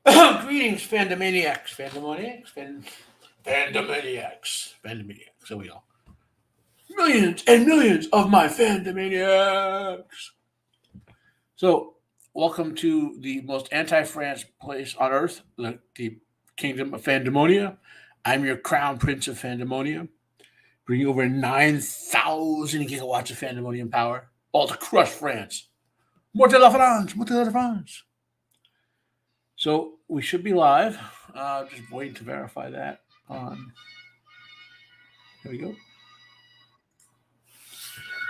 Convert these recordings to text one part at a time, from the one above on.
Greetings, Fandemoniacs, Fandemoniacs. So we go. Millions and millions of my Fandemoniacs. So, welcome to the most anti-France place on earth, the Kingdom of Fandemonia. I'm your Crown Prince of Fandemonia, bringing over 9,000 gigawatts of Fandemonium power, all to crush France. Morte la France, morte la France. So we should be live. Just waiting to verify that. Here we go.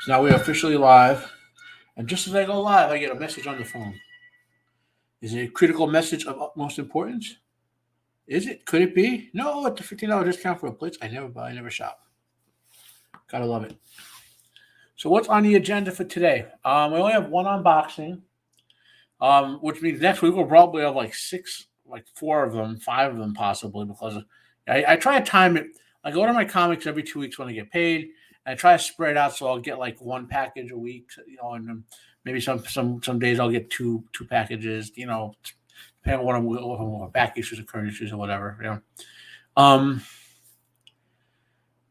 So now we are officially live. And just as I go live, I get a message on the phone. Is it a critical message of utmost importance? Is it? Could it be? No, it's a $15 discount for a plates I never buy, I never shop. Gotta love it. So what's on the agenda for today? We only have one unboxing, which means next week we'll probably have like four of them, five of them possibly, because I try to time it. I go to my comics every 2 weeks when I get paid, and I try to spread out so I'll get like one package a week, and maybe some days I'll get two packages, depending on what back issues or current issues or whatever,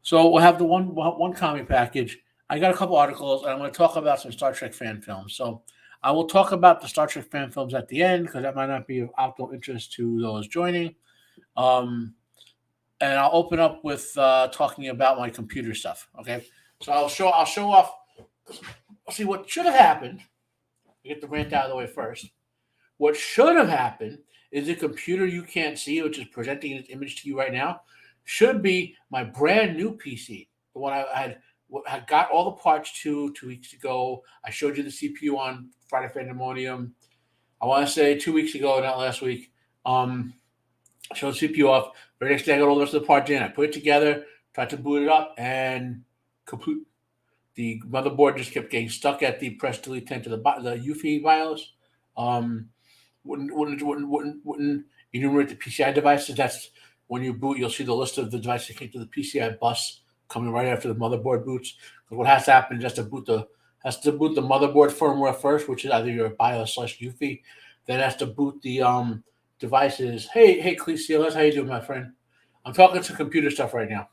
So we'll have the one comic package. I got a couple articles, and I'm going to talk about some Star Trek fan films. So I will talk about the Star Trek fan films at the end because that might not be of optimal interest to those joining. And I'll open up with talking about my computer stuff. Okay, so I'll show off. I'll see what should have happened. Get the rant out of the way first. What should have happened is the computer you can't see, which is presenting its image to you right now, should be my brand new PC, the one I got all the parts 2 weeks ago. I showed you the CPU on Friday Fandemonium. I want to say 2 weeks ago, not last week. I showed the CPU off. Very next day, I got all the rest of the parts in. I put it together, tried to boot it up, and kaput. The motherboard just kept getting stuck at the press delete 10 to the UFI BIOS. Wouldn't enumerate the PCI devices. That's when you boot, you'll see the list of the devices that came to the PCI bus coming right after the motherboard boots. Because what has to happen is has to boot the motherboard firmware first, which is either your BIOS/UFI. Then has to boot the devices. Hey, CLS, how you doing, my friend? I'm talking to computer stuff right now.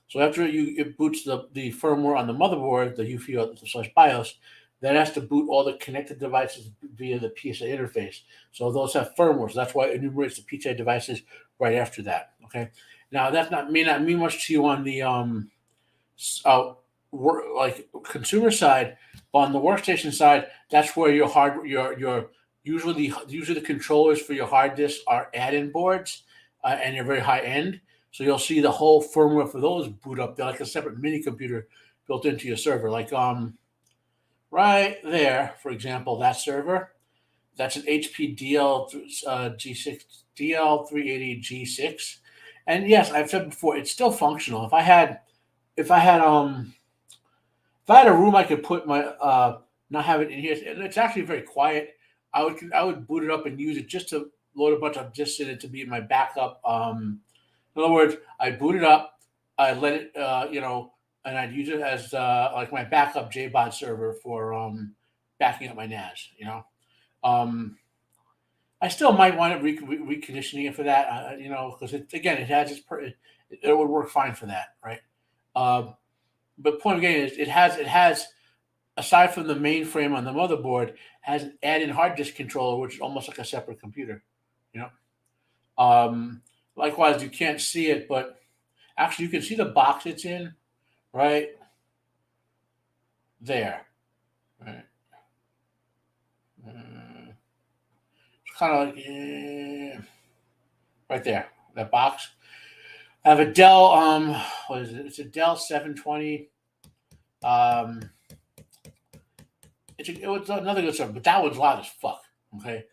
So after it boots the firmware on the motherboard, the UFI/BIOS, then it has to boot all the connected devices via the PCI interface. So those have firmware. So that's why it enumerates the PCI devices right after that. Okay. Now that may not mean much to you on the like consumer side, but on the workstation side, that's where your usually the controllers for your hard disk are add-in boards, and they're very high end. So you'll see the whole firmware for those boot up. They're like a separate mini computer built into your server. Like right there, for example, that server, that's an HP G6 DL380 G6. And yes, I've said before, it's still functional. If I had a room I could put my not have it in here, it's actually very quiet. I would boot it up and use it just to load a bunch of disks in it to be my backup. In other words, I boot it up, I let it, and I'd use it as like my backup JBOD server for backing up my NAS. I still might wind up reconditioning it for that, because it has it would work fine for that, right? But point again is it has aside from the mainframe on the motherboard, has an add-in hard disk controller, which is almost like a separate computer. You know, likewise, you can't see it, but actually, you can see the box it's in, right there. Right. It's kind of like right there, that box. I have a Dell. What is it? It's a Dell 720. It was another good server, but that one's loud as fuck. Okay.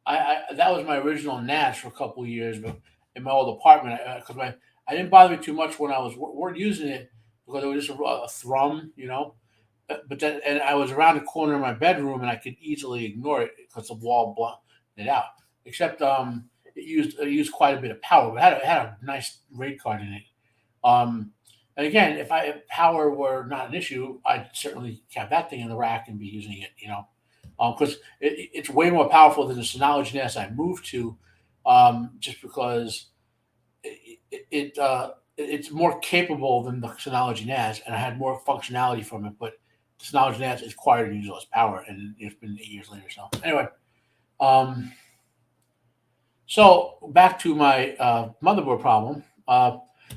I that was my original NAS for a couple of years, but in my old apartment, because I didn't bother me too much when I was using it because it was just a thrum, But then, and I was around the corner of my bedroom, and I could easily ignore it because the wall blocked it out. Except it used quite a bit of power, but it had a nice RAID card in it. And again, if power were not an issue, I'd certainly have that thing in the rack and be using it. because it's way more powerful than the Synology NAS I moved to, just because it's more capable than the Synology NAS, and I had more functionality from it. But the Synology NAS is required to use less power, and it's been 8 years later. So anyway, so back to my motherboard problem.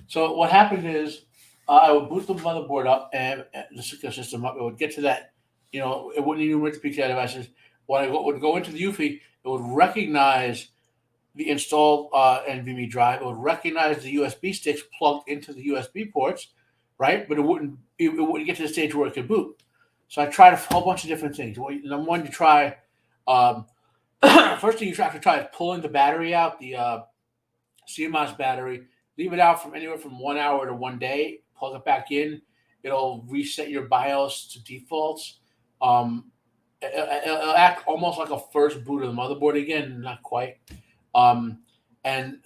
So what happened is I would boot the motherboard up and the Sokka system up. It would get to that, it wouldn't even reach the PCI devices. When I would go into the UEFI, it would recognize the installed NVMe drive. It would recognize the USB sticks plugged into the USB ports, right? But it wouldn't get to the stage where it could boot. So I tried a whole bunch of different things. Number one, you try first thing you have to try is pulling the battery out, the CMOS battery. Leave it out from anywhere from 1 hour to 1 day. Plug it back in. It'll reset your BIOS to defaults. It'll act almost like a first boot of the motherboard again, not quite. And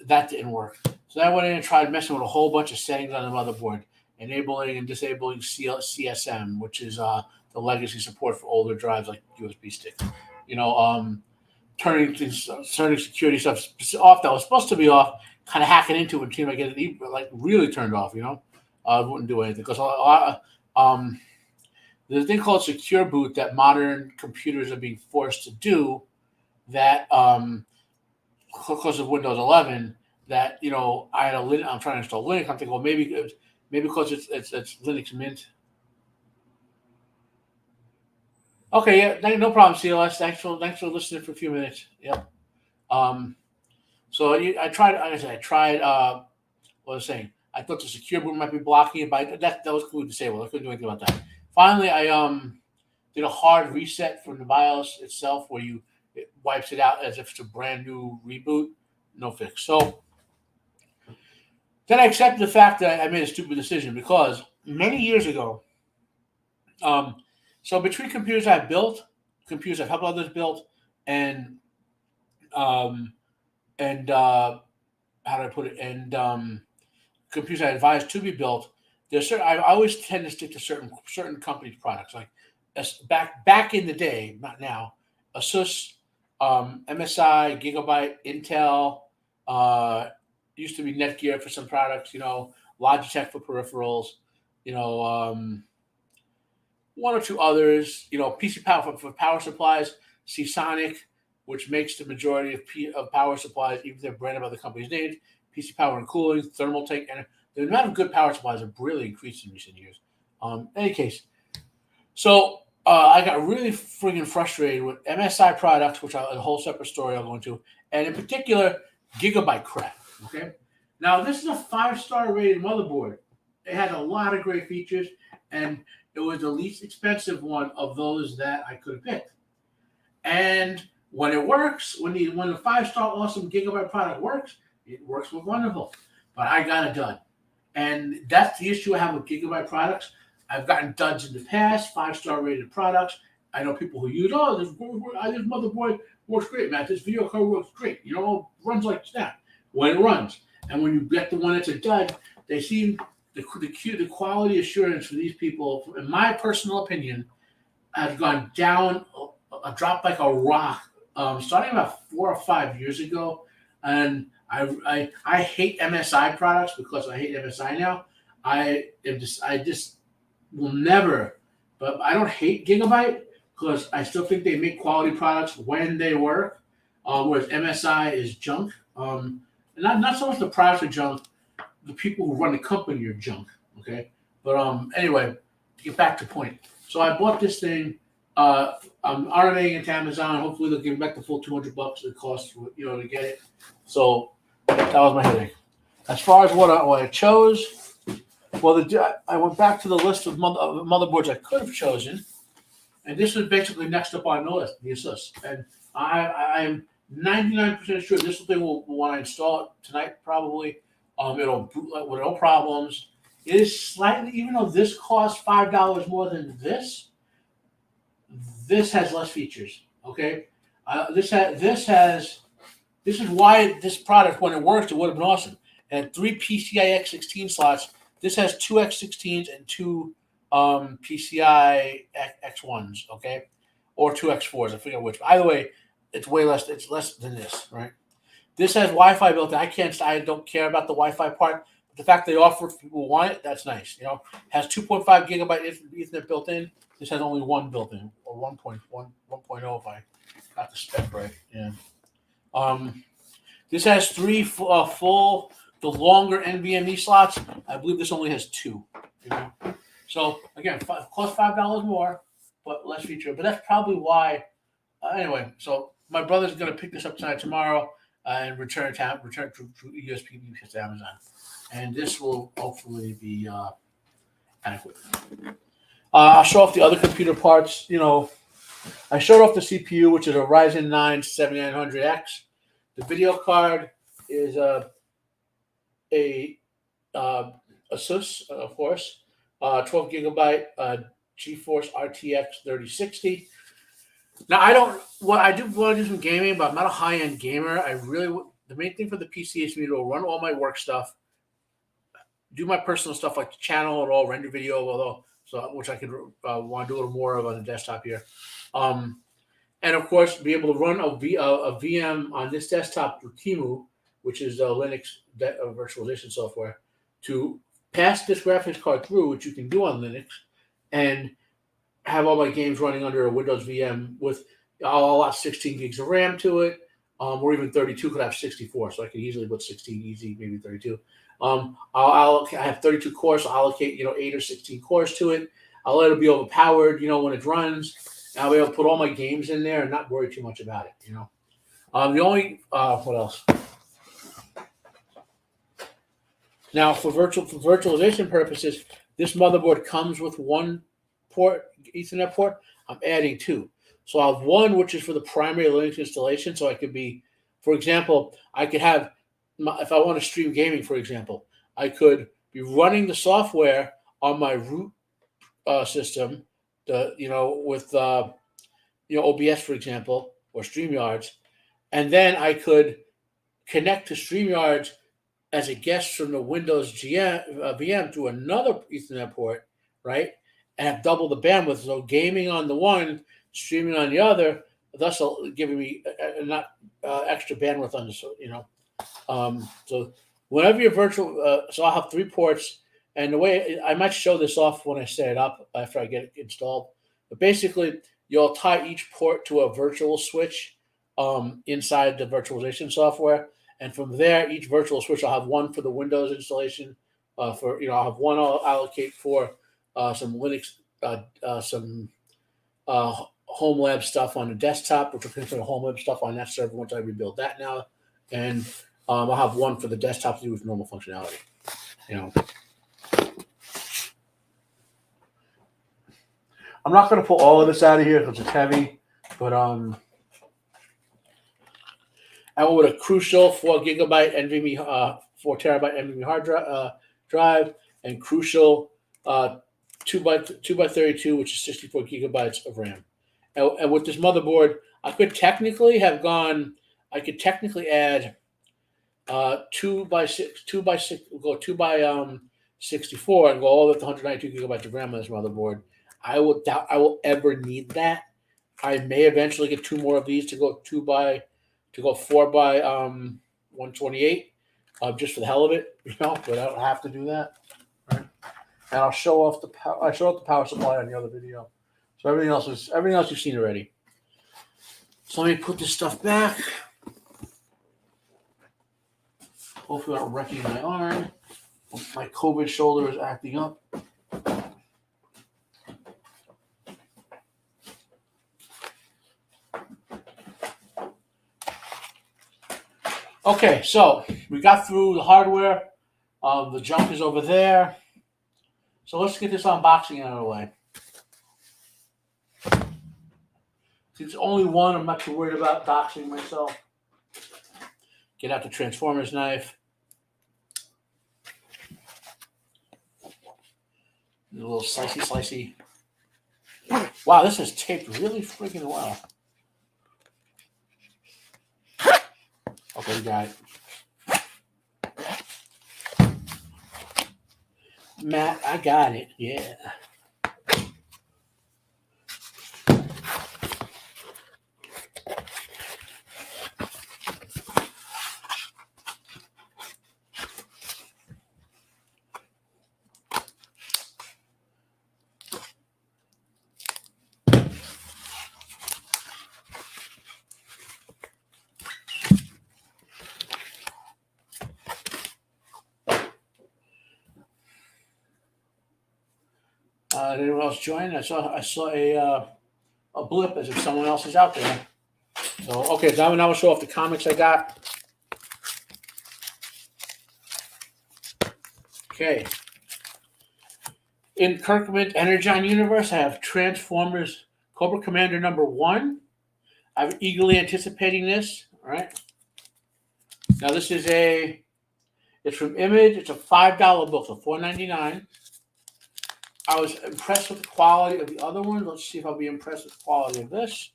that didn't work. So then I went in and tried messing with a whole bunch of settings on the motherboard, enabling and disabling CSM, which is the legacy support for older drives like USB sticks. Turning security stuff off that was supposed to be off, kind of hacking into it until I get it like really turned off. It wouldn't do anything because there's a thing called secure boot that modern computers are being forced to do that because of Windows 11. That I had I'm trying to install Linux. I'm thinking, well, maybe because it's Linux Mint. Okay, yeah, no problem, CLS. Thanks for listening for a few minutes. Yep. So I tried. Like I said, what I was saying. I thought the secure boot might be blocking it, but that was completely disabled. I couldn't do anything about that. Finally, I did a hard reset from the BIOS itself, where it wipes it out as if it's a brand new reboot. No fix. So then I accepted the fact that I made a stupid decision because many years ago. So between computers I've built, computers I've helped others build, and how do I put it? And computers I advised to be built. There's certain. I always tend to stick to certain companies' products. Like back in the day, not now. Asus, MSI, Gigabyte, Intel. Used to be Netgear for some products. Logitech for peripherals. One or two others, PC Power for power supplies, Seasonic, which makes the majority of power supplies, even if they're branded by the company's name, PC Power and Cooling, Thermaltake, and the amount of good power supplies have really increased in recent years. In any case, so I got really friggin' frustrated with MSI products, which a whole separate story I'll go into, and in particular, Gigabyte crap. Okay, now this is a 5-star rated motherboard. It had a lot of great features, and it was the least expensive one of those that I could have picked. And when it works, when the 5-star awesome Gigabyte product works, it works wonderful. But I got a dud. And that's the issue I have with Gigabyte products. I've gotten duds in the past, 5-star rated products. I know people who use, this motherboard works great, man. This video card works great. Runs like snap when it runs. And when you get the one that's a dud, they seem... The quality assurance for these people, in my personal opinion, has gone down, dropped like a rock, starting about 4 or 5 years ago. And I hate MSI products because I hate MSI now. I just will never, but I don't hate Gigabyte because I still think they make quality products when they work. Whereas MSI is junk. And not so much the products are junk. The people who run the company are junk, okay? But anyway, to get back to point. So I bought this thing. I'm RMAing it to Amazon. Hopefully they'll give me back the full $200 it costs, to get it. So that was my headache. As far as what I chose, well, I went back to the list of motherboards I could have chosen, and this was basically next up on the list, the Asus. And I'm 99% sure this thing will want to install it tonight, probably. It'll boot with no problems. It is slightly, even though this costs $5 more than this has less features. Okay, this is why this product, when it works, it would have been awesome. And 3 PCI X16 slots. This has 2 X16s and 2 PCI X1s. Okay, or 2x4s. I forget which. Either way, it's way less. It's less than this, right? This has Wi-Fi built in. I don't care about the Wi-Fi part. But the fact they offer it for people who want it, that's nice. Has 2.5 gigabyte Ethernet built in. This has only one built in, or 1.1, 1.0 if I got the spec right. Yeah. This has three full, the longer NVMe slots. I believe this only has two. So again, cost $5 more, but less feature. But that's probably why. Anyway, so my brother's gonna pick this up tonight, tomorrow, and return to USPS to Amazon, and this will hopefully be adequate. I'll show off the other computer parts. I showed off the CPU, which is a Ryzen 9 7900X. The video card is a Asus, of course, 12 gigabyte GeForce RTX 3060. Now I do want to do some gaming, but I'm not a high end gamer. The main thing for the PC is for me to run all my work stuff, do my personal stuff like channel it all, render video, which I could want to do a little more of on the desktop here. And of course, be able to run a VM on this desktop through Timu, which is Linux virtualization software, to pass this graphics card through, which you can do on Linux, and have all my games running under a Windows VM with I'll allow 16 gigs of RAM to it, or even 32. Could have 64, so I could easily put 16 easy, maybe 32. I have 32 cores, so I'll allocate 8 or 16 cores to it. I'll let it be overpowered, when it runs. I'll be able to put all my games in there and not worry too much about it. The only what else? Now for virtualization purposes, this motherboard comes with one port, Ethernet port. I'm adding two. So I have one which is for the primary Linux installation. So I could be, for example, I could have, if I want to stream gaming, for example, I could be running the software on my root system, with OBS, for example, or StreamYards, and then I could connect to StreamYards as a guest from the Windows VM to another Ethernet port, right? And have double the bandwidth. So gaming on the one, streaming on the other, thus giving me not extra bandwidth on the So whenever you're virtual, so I'll have 3 ports, and the way I might show this off when I set it up after I get it installed. But basically, you'll tie each port to a virtual switch inside the virtualization software. And from there, each virtual switch, I'll have one for the Windows installation. I'll have one I'll allocate for some Linux, some home lab stuff on the desktop, which will consider home lab stuff on that server once I rebuild that now. And I'll have one for the desktop to do with normal functionality. I'm not going to pull all of this out of here because it's heavy, but I went with a Crucial 4 gigabyte NVMe, 4 terabyte NVMe hard drive, and Crucial 2x32, which is 64 gigabytes of RAM. And with this motherboard, I could technically add 2x64 and go all the way up to 192 gigabytes of RAM on this motherboard. I will ever need that. I may eventually get 2 more of these to go 4 by 128, just for the hell of it, but I don't have to do that. Right? And I'll show off the power. I showed off the power supply on the other video. So everything else you've seen already. So let me put this stuff back. Hopefully I'm not wrecking my arm. My COVID shoulder is acting up. Okay, so we got through the hardware. The junk is over there. So let's get this unboxing out of the way. Since it's only one, I'm not too worried about doxing myself. Get out the Transformers knife. A little slicey. Wow, this is taped really freaking well. Okay, we got it. Matt, I got it. Yeah. Did anyone else join? I saw a blip as if someone else is out there. So okay, now I'll show off the comics I got. Okay. In Kirkman Energon universe, I have Transformers Cobra Commander #1. I'm eagerly anticipating this. All right. Now this is it's from Image. It's a $5 book, so $4.99. I was impressed with the quality of the other one. Let's see if I'll be impressed with the quality of this.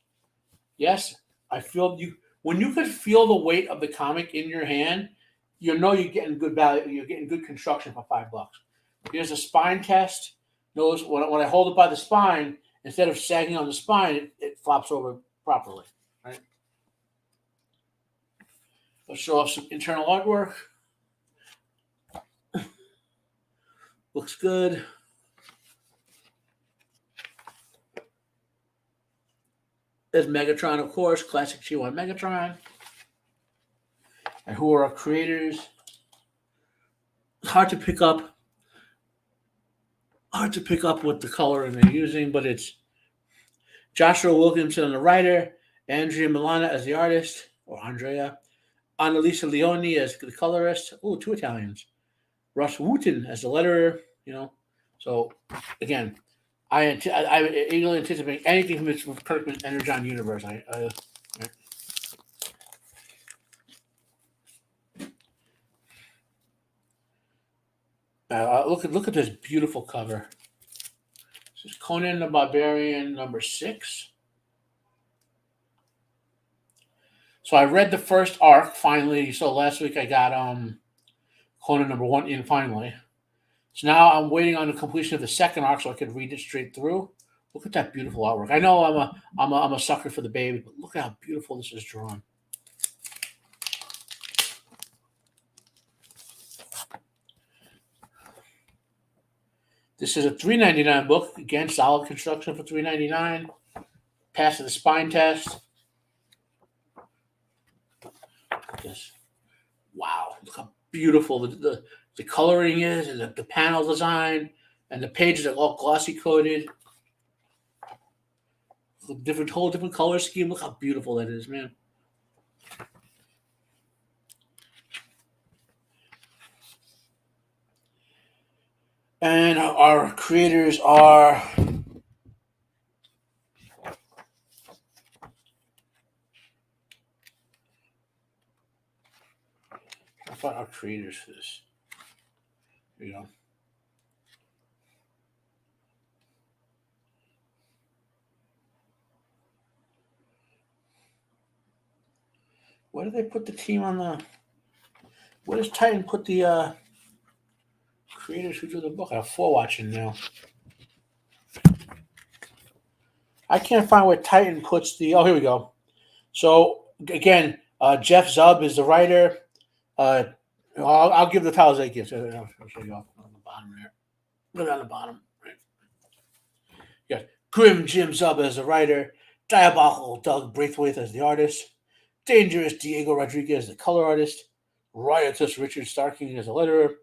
Yes, I feel you. When you could feel the weight of the comic in your hand, you know you're getting good value. You're getting good construction for $5. Here's a spine test. Notice when I hold it by the spine, instead of sagging on the spine, it flops over properly. Right. Let's show off some internal artwork. Looks good. There's Megatron, of course, classic G1 Megatron. And who are our creators? Hard to pick up what the coloring they're using, but it's Joshua Wilkinson as the writer, Andrea Milana as the artist, or Andrea, Annalisa Leone as the colorist. Oh, 2 Italians. Russ Wooten as the letterer. So again, I eagerly anticipate anything from Kirkman's Energon universe. Look at this beautiful cover. This is Conan the Barbarian #6. So I read the first arc finally. So last week I got Conan #1 in finally. So now I'm waiting on the completion of the second arc so I could read it straight through. Look at that beautiful artwork. I know I'm a sucker for the baby, but look at how beautiful this is drawn. This is a $3.99 book. Again, solid construction for $3.99. Passed the spine test. This. Wow, look how beautiful the coloring is, and the panel design, and the pages are all glossy coated. Whole different color scheme. Look how beautiful that is, man. And our creators are I find our creators for this. Where did they put the team on the? Where does Titan put the creators who do the book? I have 4 watching now. I can't find where Titan puts the. Oh, here we go. So again, Jeff Zub is the writer. I'll give the titles I give. I'll show you off on the bottom there. Right on the bottom. Right. Yeah, Grim Jim Zub as the writer. Diabolical Doug Braithwaite as the artist. Dangerous Diego Rodriguez as the color artist. Riotous Richard Starking as the letterer.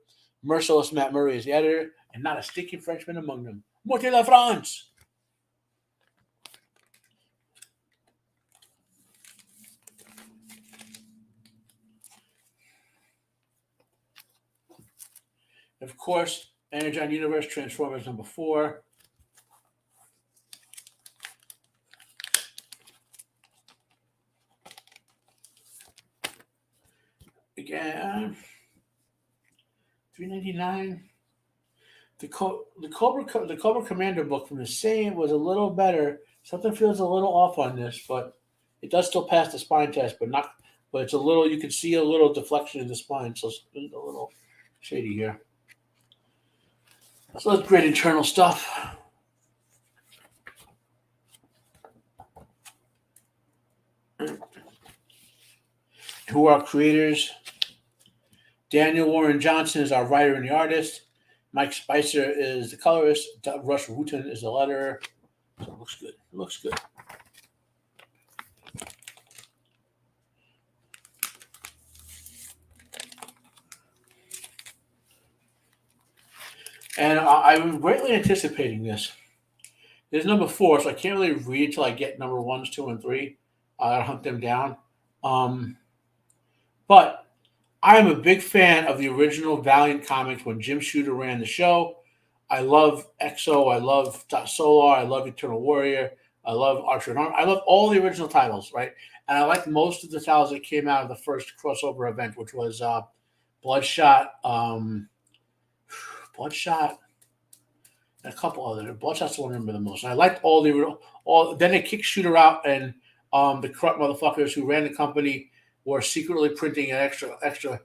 Merciless Matt Murray as the editor. And not a stinking Frenchman among them. Morte la France! Of course, Energon Universe Transformers #4. Again, $3.99. The Cobra Commander book from the same was a little better. Something feels a little off on this, but it does still pass the spine test, but not. But it's a little. You can see a little deflection in the spine, so it's a little shady here. So that's great internal stuff. Who are our creators? Daniel Warren Johnson is our writer and the artist. Mike Spicer is the colorist. Russ Wooten is the letterer. So it looks good. It looks good. And I'm greatly anticipating this. This is number 4, so I can't really read till I get number 1s, 2, and 3. I gotta hunt them down. Um, but I am a big fan of the original Valiant comics when Jim Shooter ran the show. I love Exo. I love Solar. I love Eternal Warrior. I love Archer and Armor. I love all the original titles, right? And I like most of the titles that came out of the first crossover event, which was Bloodshot, Bloodshot, and a couple other. Bloodshot's the one I remember the most. And I liked all the all. Then they kicked Shooter out, and the corrupt motherfuckers who ran the company were secretly printing an extra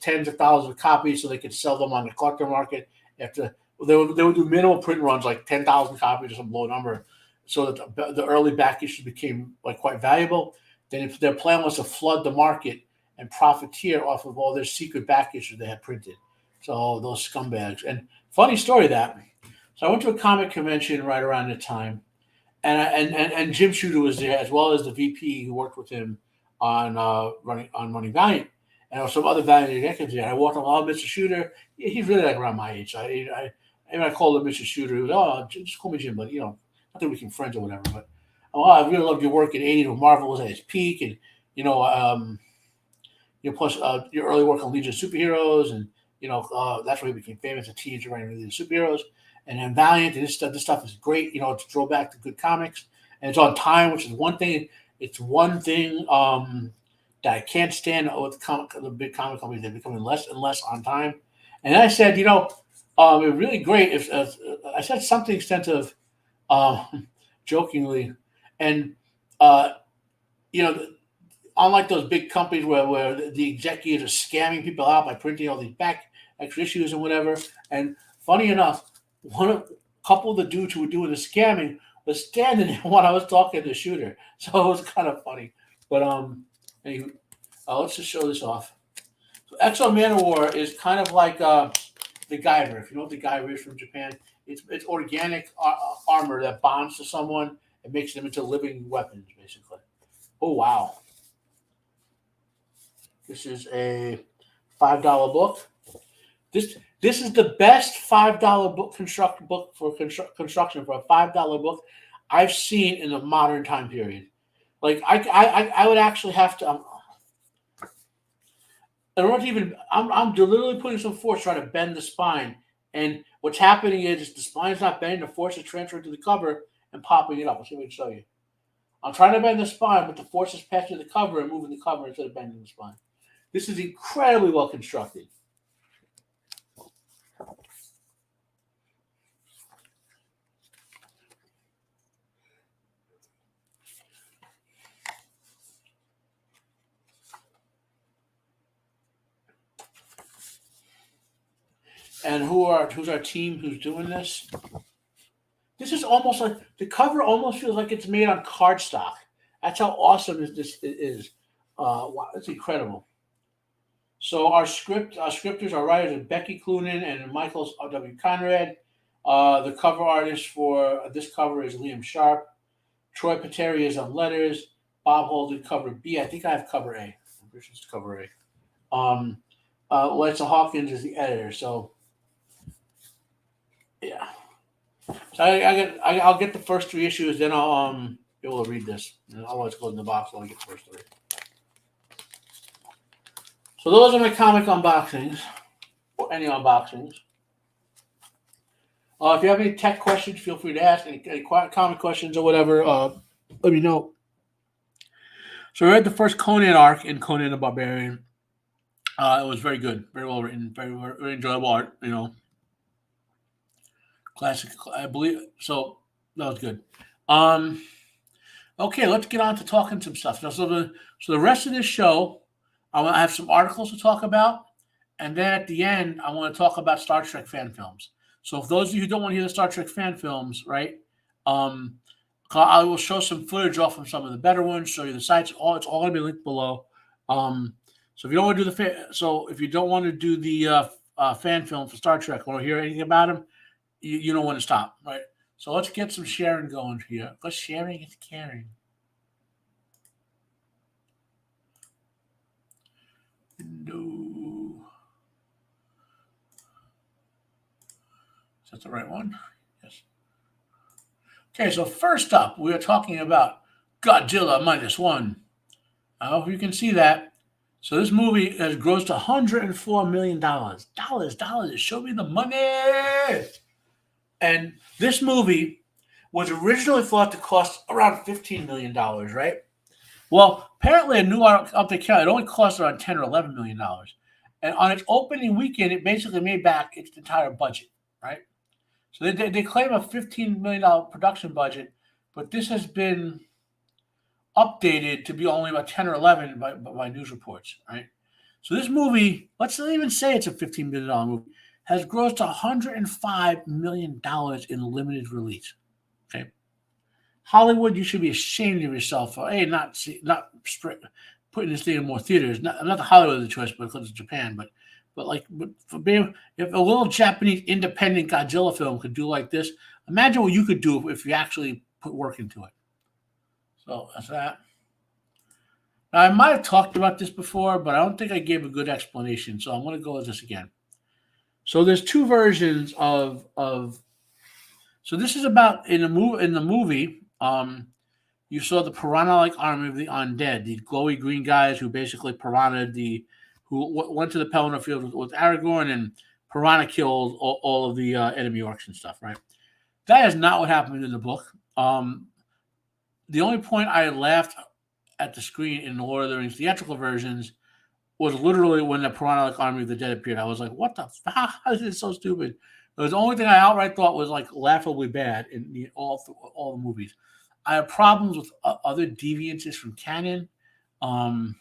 tens of thousands of copies so they could sell them on the collector market. After they would do minimal print runs like 10,000 copies or some low number, so that the early back issues became like quite valuable. Then if their plan was to flood the market and profiteer off of all their secret back issues they had printed. So those scumbags. And funny story that. So I went to a comic convention right around the time, and Jim Shooter was there as well as the VP who worked with him on running Valiant, and there were some other Valiant executives there. I walked up, oh, Mr. Shooter, he's really like around my age. I called him Mr. Shooter. He was, oh, just call me Jim, but not that we can friends or whatever. But oh, I really loved your work in '80 when Marvel was at its peak, and you know, um, plus your early work on Legion of Superheroes, and that's where he became famous. A teenager writing Legion of Superheroes, and then Valiant. And this stuff is great. It's a throwback to good comics, and it's on time, which is one thing. It's one thing that I can't stand with the big comic companies. They're becoming less and less on time. And I said, it would really great if I said something extensive, jokingly, and uh, you know unlike those big companies where the executives are scamming people out by printing all these back extra issues and whatever. And funny enough, a couple of the dudes who were doing the scamming was standing there when I was talking to the Shooter, so it was kind of funny. But anyway, let's just show this off. So Exo Manowar is kind of like the Guyver. If you know what the Guyver is from Japan, it's organic armor that bonds to someone and makes them into living weapons, basically. Oh wow! This is a $5 book. This is the best $5 book construction for a $5 book I've seen in the modern time period. Like I would actually have to. I don't even. I'm deliberately putting some force trying to bend the spine, and what's happening is the spine's not bending. The force is transferring to the cover and popping it up. I'll see if I can show you. I'm trying to bend the spine, but the force is passing the cover and moving the cover instead of bending the spine. This is incredibly well constructed. And who's our team who's doing this? This is almost like the cover almost feels like it's made on cardstock. That's how awesome this is. Wow, it's incredible. So our scripters, our writers are Becky Cloonan and Michael W. Conrad. The cover artist for this cover is Liam Sharp. Troy Pateri is on letters. Bob Hall did cover B. I think I have cover A. I'm pretty sure it's cover A. Lexa Hawkins is the editor. So yeah. So I'll get the first 3 issues, then I'll be able to read this. And otherwise, go in the box while I get the first 3. So those are my comic unboxings, or any unboxings. If you have any tech questions, feel free to ask. Any comic questions or whatever, let me know. So I read the first Conan arc in Conan the Barbarian. It was very good, very well written, very enjoyable art. Classic, I believe. So that was good. Okay, let's get on to talking some stuff. Now, so the rest of this show, I want to have some articles to talk about, and then at the end, I want to talk about Star Trek fan films. So, if those of you who don't want to hear the Star Trek fan films, right? I will show some footage off of some of the better ones. Show you the sites. It's all going to be linked below. So if you don't want to do if you don't want to do the fan film for Star Trek, want to hear anything about them, you don't want to stop, right? So let's get some sharing going here. Because sharing is caring. No. Is that the right one? Yes. Okay, so first up, we are talking about Godzilla -1. I hope you can see that. So this movie has grossed $104 million. Dollars. Show me the money. And this movie was originally thought to cost around $15 million, right? Well, apparently a new update came out. It only cost around $10 or $11 million. And on its opening weekend, it basically made back its entire budget, right? So they claim a $15 million production budget, but this has been updated to be only about 10 or 11 by news reports, right? So this movie, let's not even say it's a $15 million movie, has grossed $105 million in limited release. Okay, Hollywood, you should be ashamed of yourself for not putting this thing in more theaters. Not the Hollywood the choice, but because it's Japan. But for being, if a little Japanese independent Godzilla film could do like this, imagine what you could do if you actually put work into it. So that's that. Now, I might have talked about this before, but I don't think I gave a good explanation. So I'm going to go with this again. So there's two versions of. So this is about in the movie. You saw the piranha-like army of the undead, these glowy green guys who basically who went to the Pelennor field with Aragorn, and piranha killed all of the enemy orcs and stuff. Right. That is not what happened in the book. The only point I laughed at the screen in the Lord of the Rings theatrical versions was literally when the piranha-like army of the dead appeared. I was like, what the fuck? This is so stupid. It was the only thing I outright thought was like laughably bad in all the movies. I have problems with other deviances from canon. I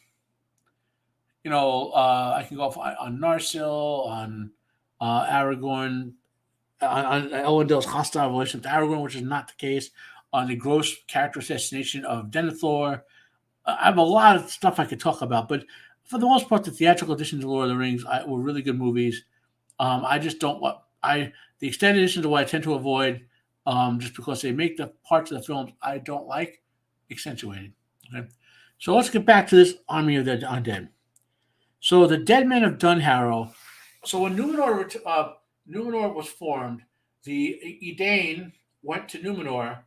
can go off on Narsil, on Aragorn, on Elendil's hostile relationship to Aragorn, which is not the case, on the gross character assassination of Denethor. I have a lot of stuff I could talk about, but for the most part, the theatrical editions of Lord of the Rings were really good movies. I just don't want the extended editions are what I tend to avoid, just because they make the parts of the films I don't like accentuated. Okay, so let's get back to this army of the undead. So the dead men of Dunharrow. So when Numenor was formed, the Edain went to Numenor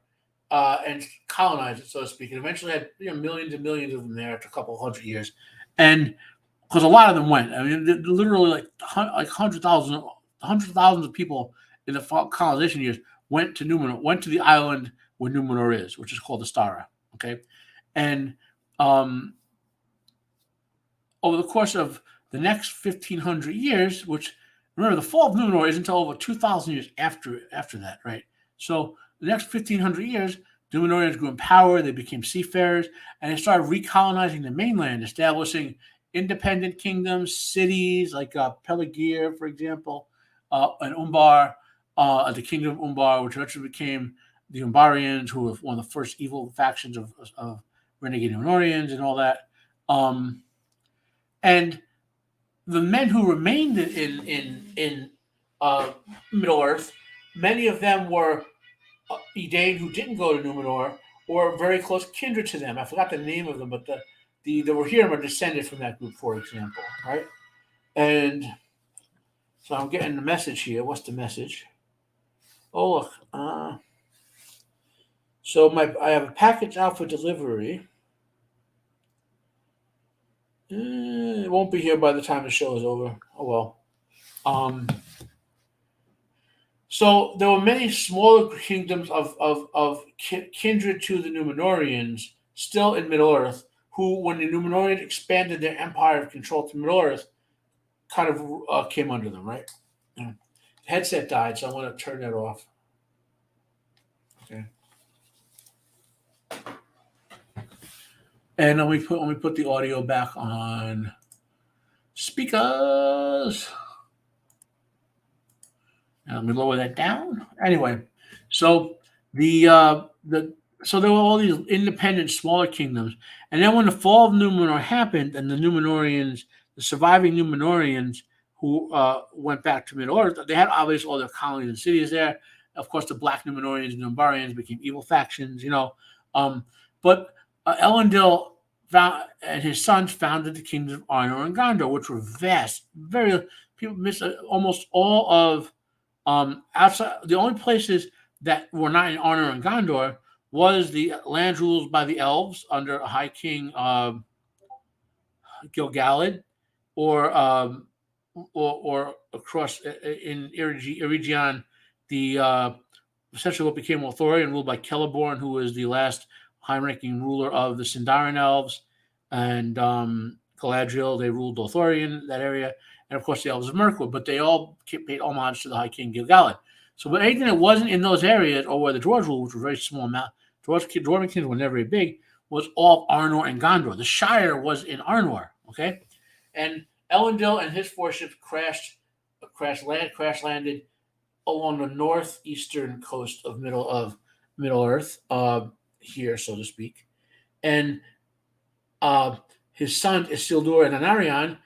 and colonized it, so to speak, and eventually had millions and millions of them there after a couple of hundred years, and because a lot of them went. I mean, literally like hundreds of thousands of people in the colonization years went to Numenor, went to the island where Numenor is, which is called Astara. Okay, and over the course of the next 1,500 years, which remember the fall of Numenor isn't until over 2,000 years after that, right? So the next 1,500 years, Numenorians grew in power. They became seafarers, and they started recolonizing the mainland, establishing independent kingdoms, cities like Peligir, for example, and Umbar, the kingdom of Umbar, which eventually became the Umbarians, who were one of the first evil factions of renegade Numenorians and all that. And the men who remained in Middle Earth, many of them were Edain who didn't go to Numenor, or very close kindred to them. I forgot the name of them, but the Rohirrim are descended from that group, for example, right? And so I'm getting the message here. What's the message? Oh, look. So I have a package out for delivery. It won't be here by the time the show is over. Oh, well. So there were many smaller kingdoms of kindred to the Numenorians still in Middle-earth, who, when the Numenorians expanded their empire of control to Middle-earth, kind of came under them, right? The headset died, so I want to turn that off. Okay. And let me put the audio back on speakers. And let me lower that down. Anyway, so so there were all these independent smaller kingdoms, and then when the fall of Numenor happened, and the surviving Numenorians who went back to Middle-earth, they had obviously all their colonies and cities there. Of course, the Black Numenorians and Umbarians became evil factions, But Elendil and his sons founded the kingdoms of Arnor and Gondor, which were vast. People miss almost all of Outside, the only places that were not in Arnor and Gondor was the lands ruled by the elves under High King Gil-galad, or across in Eregion, the essentially what became Lothlorien, ruled by Celeborn, who was the last high-ranking ruler of the Sindarin elves, and Galadriel. They ruled Lothlorien, that area, and of course the elves of Mirkwood. But they all paid homage to the High King Gil-galad. So, but anything that wasn't in those areas, or where the dwarves ruled, which were very small amount, dwarven kingdoms were never very big, was all Arnor and Gondor. The Shire was in Arnor, okay? And Elendil and his four ships crash landed along the northeastern coast of Middle Earth, here, so to speak. And his son Isildur and Anarion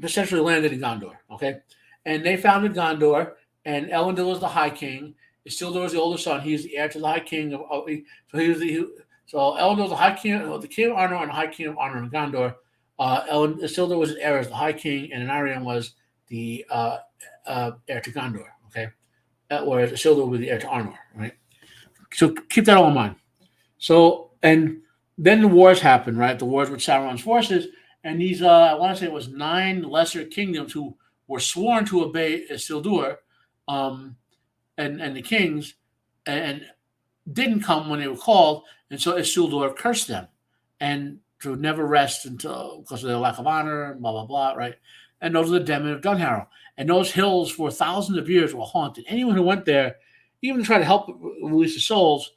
essentially landed in Gondor, okay? And they founded Gondor, and Elendil was the High King. Isildur was the older son. He's the heir to the High King. So Elendil was the High King, the King of Arnor, and the High King of Arnor and Gondor. Isildur was his heir as the High King, and Anarion was the heir to Gondor, okay? Whereas Isildur was the heir to Arnor, right? So keep that all in mind. So, and then the wars happened, right? The wars with Sauron's forces, and these, I want to say it was 9 lesser kingdoms who were sworn to obey Isildur, and the kings, and didn't come when they were called, and so Isildur cursed them, and to never rest until, because of their lack of honor, blah, blah, blah, right? And those are the Demon of Dunharrow. And those hills for thousands of years were haunted. Anyone who went there, even to try to help release the souls,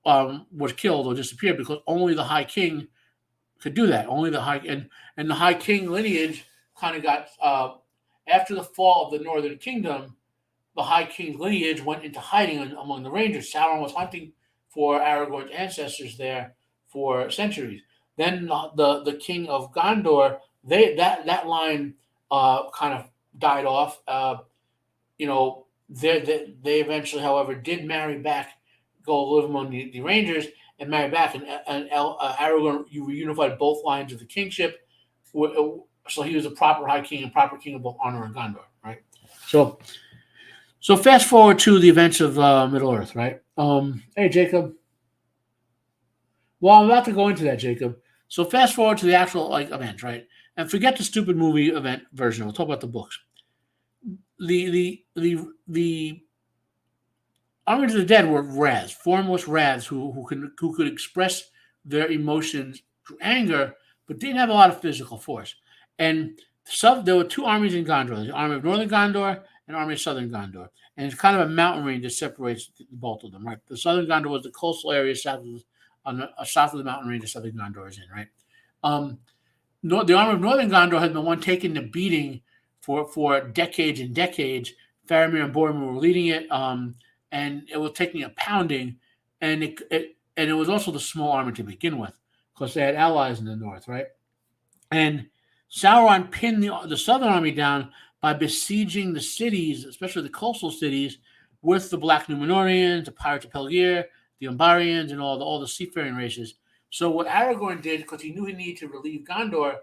was killed or disappeared, because only the High King could do that. Only the High, and the High King lineage kind of got, after the fall of the Northern Kingdom, the High King's lineage went into hiding among the Rangers. Sauron was hunting for Aragorn's ancestors there for centuries. Then the King of Gondor, that line kind of died off. They eventually, however, did marry back, go live among the Rangers and marry back, and Aragorn reunified both lines of the kingship. So he was a proper High King and proper King of both Arnor and Gondor, right? So fast forward to the events of Middle Earth, right? Hey, Jacob. Well, I'm about to go into that, Jacob. So fast forward to the actual events, right? And forget the stupid movie event version. We'll talk about the books. The Armies of the Dead were raths, formless raths who could express their emotions through anger, but didn't have a lot of physical force. And there were 2 armies in Gondor: the Army of Northern Gondor and Army of Southern Gondor. And it's kind of a mountain range that separates both of them, right? The Southern Gondor was the coastal area south of the mountain range that Southern Gondor is in, right? The Army of Northern Gondor had been one taking the beating for decades and decades. Faramir and Boromir were leading it, and it was taking a pounding, and it was also the small army to begin with, because they had allies in the north, right? And Sauron pinned the Southern army down by besieging the cities, especially the coastal cities, with the Black Númenóreans, the Pirates of Pelgir, the Umbarians, and all the seafaring races. So what Aragorn did, because he knew he needed to relieve Gondor,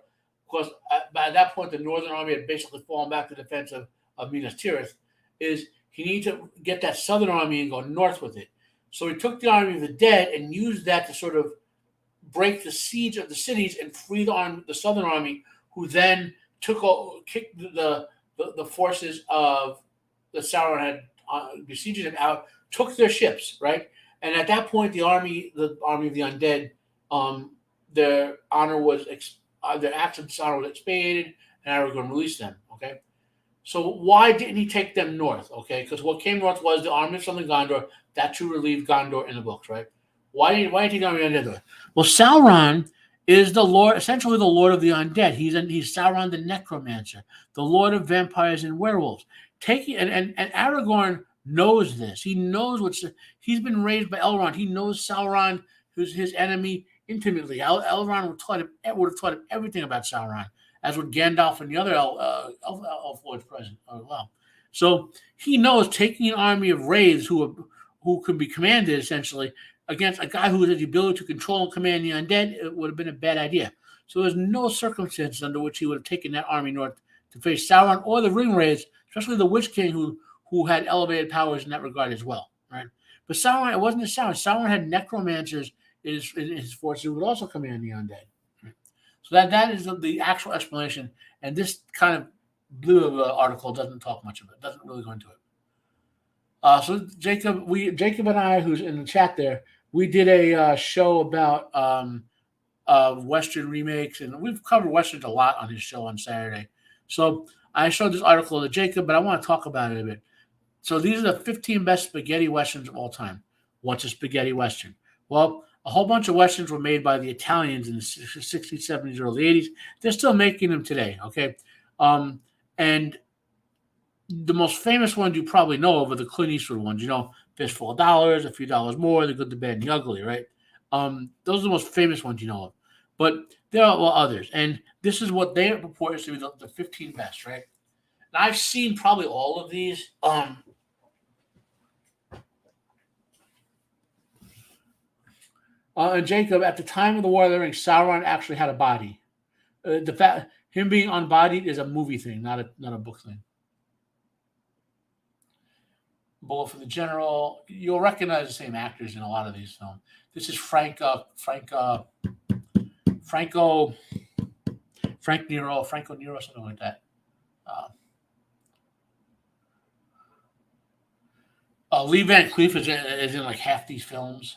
because by that point the Northern army had basically fallen back to the defense of Minas Tirith, is he needed to get that Southern army and go north with it. So he took the Army of the Dead and used that to sort of break the siege of the cities and free the Southern army, who then kicked the forces of the Sauron had besieged them out, took their ships, right? And at that point, the army of the undead, their acts of dishonor was expiated, and Aragorn released them. Okay, so why didn't he take them north? Okay, because what came north was the army of Southern Gondor that to relieve Gondor in the books, right? Why did he take the army of the undead? Well, Sauron is the Lord, essentially the Lord of the undead. He's Sauron the Necromancer, the Lord of vampires and werewolves. And Aragorn knows this. He knows he's been raised by Elrond. He knows Sauron, who's his enemy, intimately. Elrond would have taught him everything about Sauron, as would Gandalf and the other elf lords present as well. So he knows taking an army of wraiths who can be commanded essentially against a guy who has the ability to control and command the undead, it would have been a bad idea. So there's no circumstances under which he would have taken that army north to face Sauron or the Ringwraiths, especially the Witch King, who who had elevated powers in that regard as well, right? But Sauron, it wasn't just Sauron. Sauron had necromancers in his force who would also command the undead. Right? So that is the actual explanation. And this kind of blue article doesn't talk much of it. Doesn't really go into it. So Jacob and I, who's in the chat there, we did a show about Western remakes, and we've covered Westerns a lot on his show on Saturday. So I showed this article to Jacob, but I want to talk about it a bit. So these are the 15 best spaghetti Westerns of all time. What's a spaghetti Western? Well, a whole bunch of Westerns were made by the Italians in the 60s, 70s, early 80s. They're still making them today, okay? And the most famous ones you probably know of are the Clint Eastwood ones. Fistful of Dollars, A Few Dollars More, The Good, the Bad, and the Ugly, right? Those are the most famous ones you know of. But there are others. And this is what they purport to be the 15 best, right? And I've seen probably all of these. And Jacob, at the time of the War of the Rings, Sauron actually had a body. The fact him being unbodied is a movie thing, not a book thing. Bullet for the General. You'll recognize the same actors in a lot of these films. This is Frank Nero, something like that. Lee Van Cleef is in like half these films.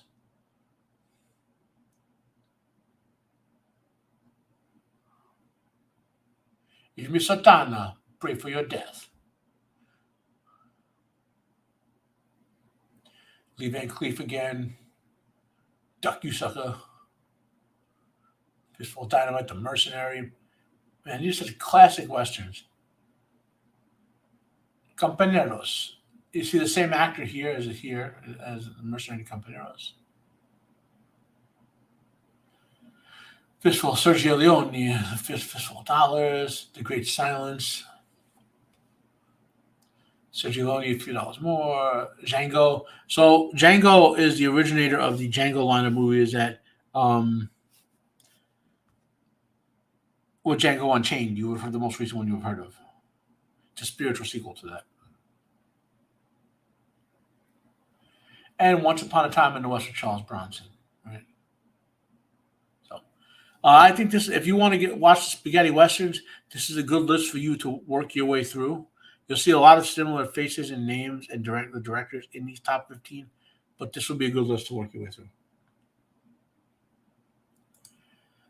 Ishmi Satana, pray for your death. Lee Van Cleef again. Duck, you sucker. Fistful of Dynamite, The Mercenary. Man, these are classic Westerns. Companeros. You see the same actor here as The Mercenary Companeros. Fistful of Sergio Leone, Fistful of Dollars, The Great Silence. Sergio Leone, A Few Dollars More, Django. So Django is the originator of the Django line of movies that Django Unchained, you would have heard the most recent one you have heard of. It's a spiritual sequel to that. And Once Upon a Time in the West with Charles Bronson, right? So I think this, if you want to watch the spaghetti westerns, this is a good list for you to work your way through. You'll see a lot of similar faces and names and the directors in these top 15, but this will be a good list to work your way through.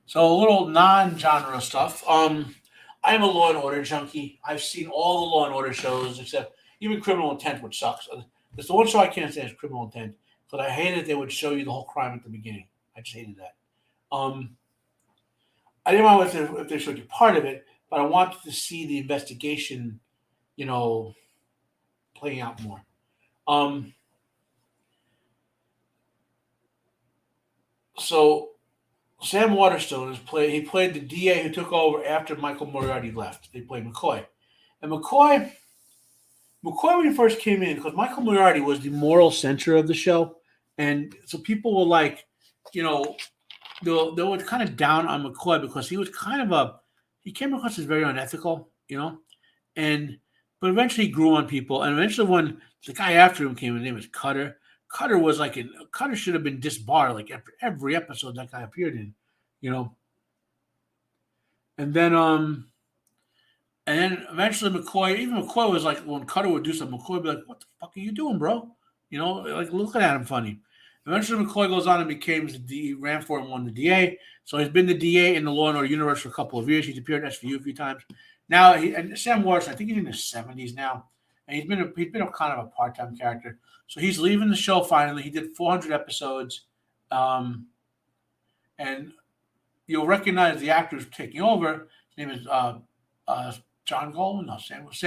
So a little non-genre stuff. I'm a Law and Order junkie. I've seen all the Law and Order shows except even Criminal Intent, which sucks. It's the one show I can't stand is Criminal Intent, because I hated they would show you the whole crime at the beginning. I just hated that. I didn't mind if they showed you part of it, but I wanted to see the investigation, playing out more. So Sam Waterston he played the DA who took over after Michael Moriarty left. They played McCoy. And McCoy, when he first came in, because Michael Moriarty was the moral center of the show, and so people were like, they were kind of down on McCoy because he was he came across as very unethical, but eventually he grew on people, and eventually when the guy after him came, his name was Cutter. Cutter was Cutter should have been disbarred like every episode that guy appeared in, and then eventually McCoy was like, when Cutter would do something, McCoy would be like, "What the fuck are you doing, bro?" Like looking at him funny. Eventually McCoy goes on and ran for and won the DA. So he's been the DA in the Law and Order universe for a couple of years. He's appeared in SVU a few times. Now and Sam Waterston, I think he's in his 70s now, and he's been a kind of a part-time character. So he's leaving the show finally. He did 400 episodes, and you'll recognize the actor who's taking over. His name is John Goldwyn. No, Sam. His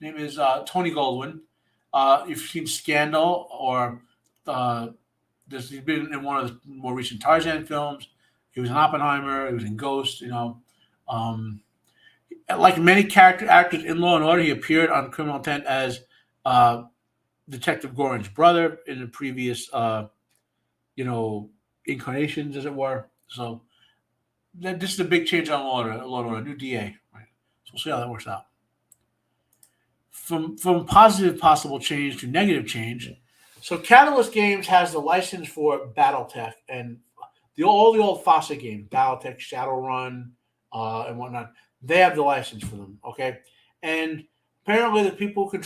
name is Tony Goldwyn. You've seen Scandal, or he's been in one of the more recent Tarzan films. He was in Oppenheimer. He was in Ghost. Like many actors in Law and Order, he appeared on Criminal Intent as Detective Gorin's brother in the previous, incarnations, as it were. So this is a big change on Law and Order, new DA. Right? So we'll see how that works out. from positive possible change to negative change. So Catalyst Games has the license for Battletech and all the old Fawcett games, Battletech, Shadowrun, and whatnot. They have the license for them, okay? And apparently the people who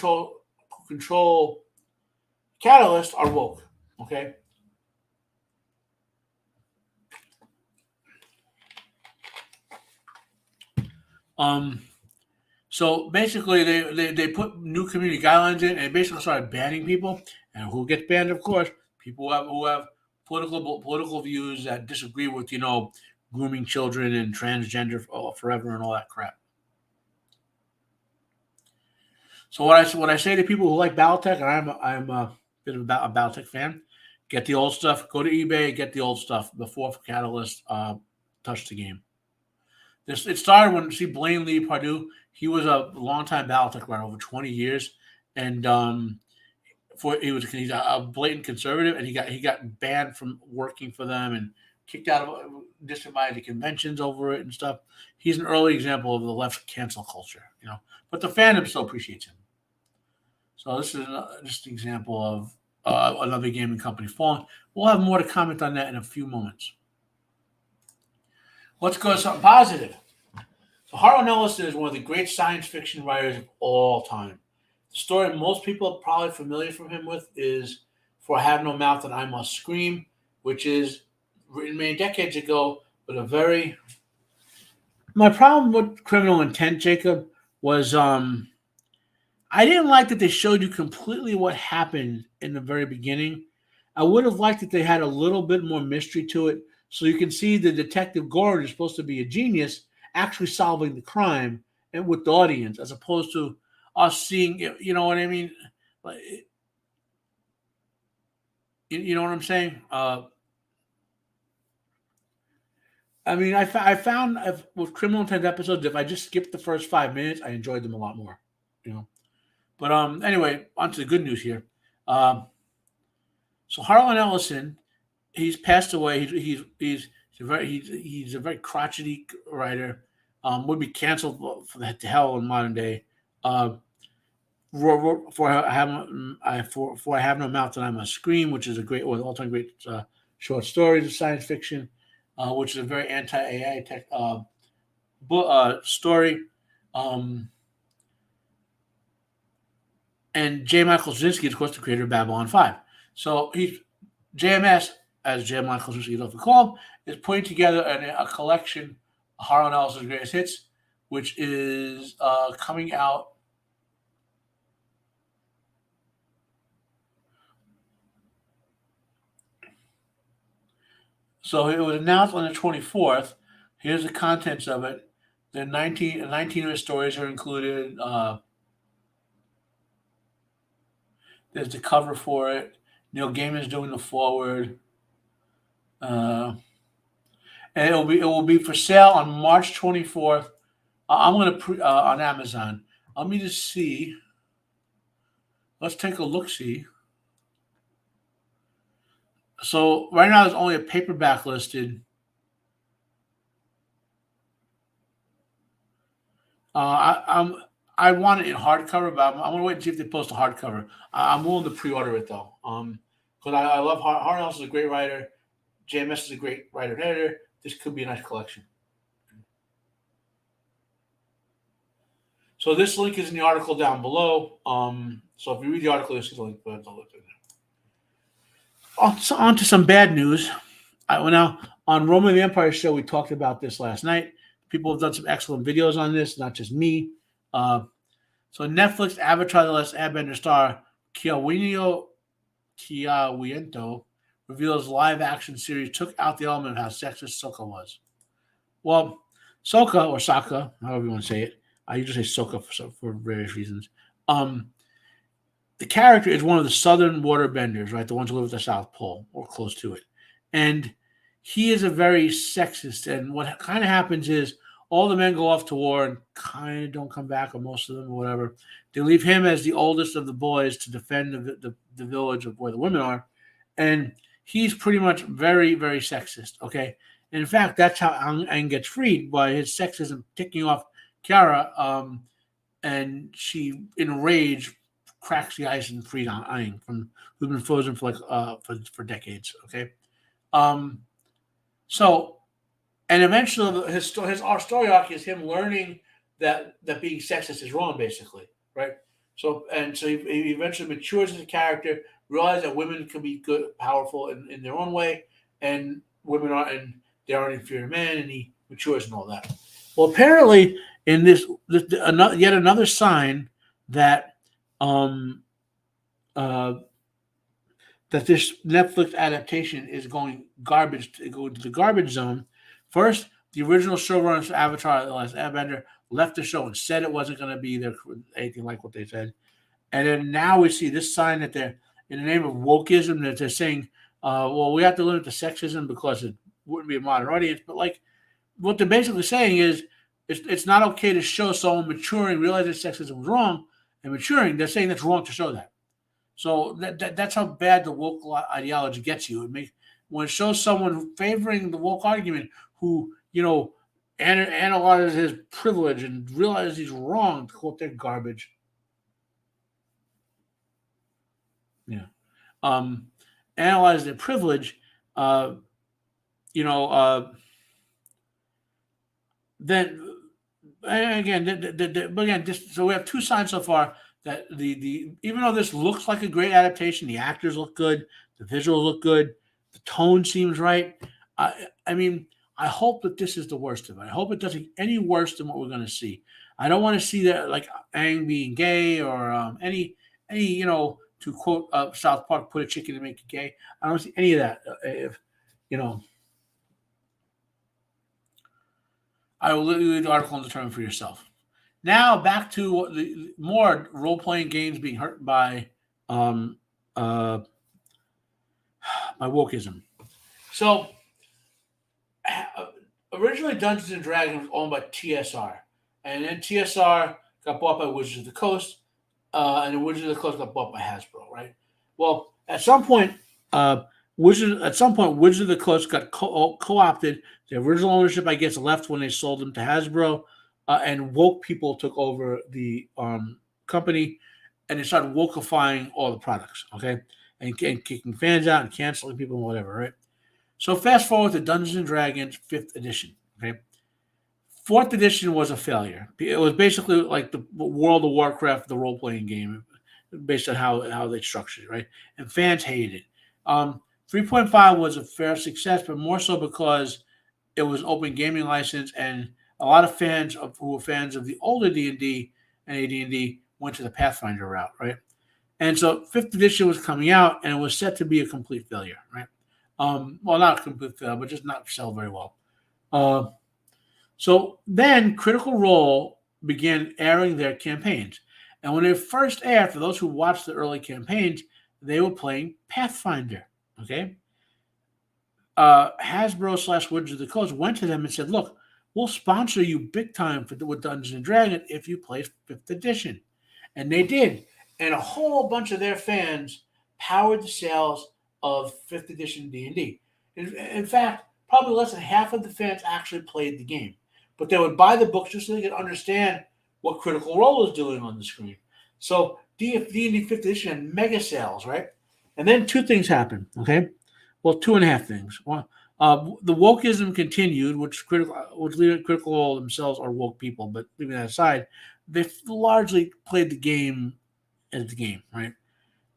control Catalyst are woke, okay? So basically, they put new community guidelines in, and basically started banning people. And who gets banned? Of course, people who have political views that disagree with grooming children and transgender forever and all that crap. So what I say to people who like Battletech, and I'm a bit of a Battletech fan, get the old stuff. Go to eBay, get the old stuff before Catalyst touched the game. It started when Blaine Lee Pardue. He was a longtime Battletech writer, over 20 years, and he's a blatant conservative, and he got banned from working for them and kicked out of disinvited to conventions over it and stuff. He's an early example of the left cancel culture, but the fandom still appreciates him. So this is just an example of another gaming company falling. We'll have more to comment on that in a few moments. Let's go to something positive. So Harlan Ellison is one of the great science fiction writers of all time. The story most people are probably familiar from him with is For I Have No Mouth and I Must Scream, which is written many decades ago, but my problem with Criminal Intent, Jacob, was I didn't like that they showed you completely what happened in the very beginning. I would have liked that they had a little bit more mystery to it, so you can see the detective Gordon is supposed to be a genius, actually solving the crime and with the audience, as opposed to us seeing it. You know what I mean? You know what I'm saying? I found with Criminal Intent episodes, if I just skipped the first 5 minutes, I enjoyed them a lot more. But anyway, on to the good news here. So Harlan Ellison, he's passed away. He's a very crotchety writer. Would be canceled to hell in modern day. For I Have No Mouth and I Must Scream, which is all-time great short stories of science fiction, which is a very anti-AI tech story. And J. Michael Straczynski, of course, the creator of Babylon 5. So he's JMS, as J. Michael Straczynski is often called, is putting together a collection of Harlan Ellison's greatest hits, which is coming out. So it was announced on the 24th. Here's the contents of it. The 19 of the stories are included. There's the cover for it. Neil Gaiman's doing the forward. And it will be for sale on March 24th. I'm going to on Amazon. Let me just see. Let's take a look-see. So right now there's only a paperback listed. I want it in hardcover, but I'm going to wait and see if they post a hardcover. I'm willing to pre-order it though, because I love Harlan Ellison is a great writer. JMS is a great writer and editor. This could be a nice collection. So this link is in the article down below. So if you read the article, you'll see the link. But I'll look at it. On to some bad news. Now, on Roman the Empire show, we talked about this last night. People have done some excellent videos on this, not just me. So Netflix Avatar: The Last Airbender star Kiawentiio reveals live-action series took out the element of how sexist Sokka was. Well, Sokka, or Sokka, however you want to say it, I usually say Sokka for various reasons. The character is one of the southern waterbenders, right? The ones who live at the South Pole or close to it. And he is a very sexist. And what kind of happens is all the men go off to war and kind of don't come back, or most of them, or whatever. They leave him as the oldest of the boys to defend the village of where the women are. And he's pretty much very, very sexist, okay? And in fact, that's how Aang gets freed, by his sexism ticking off Kiara, and she, in rage, cracks the ice and frees Aang, who's been frozen for for decades. Okay, so and eventually our story arc is him learning that being sexist is wrong, basically, right? So he eventually matures as a character, realizes that women can be good, powerful in their own way, and women are and they aren't inferior to men, and he matures and all that. Well, apparently, in yet another sign that uh, that this Netflix adaptation is going to the garbage zone. First, the original showrunners for Avatar: The Last Airbender left the show and said it wasn't going to be there anything like what they said. And then now we see this sign that they're in the name of wokeism that they're saying, well, we have to limit the sexism because it wouldn't be a modern audience. But like what they're basically saying is it's not okay to show someone maturing, realizing sexism was wrong, and maturing. They're saying that's wrong to show that. So that's how bad the woke ideology gets you. When it shows someone favoring the woke argument who, analyzes his privilege and realizes he's wrong, to quote their garbage. Yeah. Analyze their privilege, then so we have two signs so far that the even though this looks like a great adaptation, the actors look good, the visuals look good, the tone seems right. I hope that this is the worst of it. I hope it doesn't any worse than what we're going to see. I don't want to see that like Aang being gay or any to quote South Park, put a chicken to make it gay. I don't see any of that. I will literally read the article and determine for yourself. Now back to the more role-playing games being hurt by wokeism. So originally Dungeons and Dragons was owned by TSR, and then TSR got bought by Wizards of the Coast, and then Wizards of the Coast got bought by Hasbro, right? Well, at some point, Wizards of the Coast got co-opted. The original ownership, I guess, left when they sold them to Hasbro, and woke people took over the company, and they started wokeifying all the products, okay, and kicking fans out and canceling people and whatever, right? So fast forward to Dungeons and Dragons 5th edition, okay? 4th edition was a failure. It was basically like the World of Warcraft, the role-playing game, based on how they structured it, right? And fans hated it. 3.5 was a fair success, but more so because it was an open gaming license, and a lot of fans who were fans of the older D&D and AD&D went to the Pathfinder route, right? And so 5th edition was coming out, and it was set to be a complete failure, right? Well, not a complete failure, but just not sell very well. So then Critical Role began airing their campaigns. And when they first aired, for those who watched the early campaigns, they were playing Pathfinder, okay? Hasbro / Wizards of the Coast went to them and said, look, we'll sponsor you big time with Dungeons & Dragons if you play 5th edition. And they did. And a whole bunch of their fans powered the sales of 5th edition D&D. In fact, probably less than half of the fans actually played the game. But they would buy the books just so they could understand what Critical Role is doing on the screen. So D&D 5th edition had mega sales, right? And then two things happened, okay? Well, 2.5 things. One, the wokeism continued, which Critical Role themselves are woke people, but leaving that aside, they largely played the game as the game, right?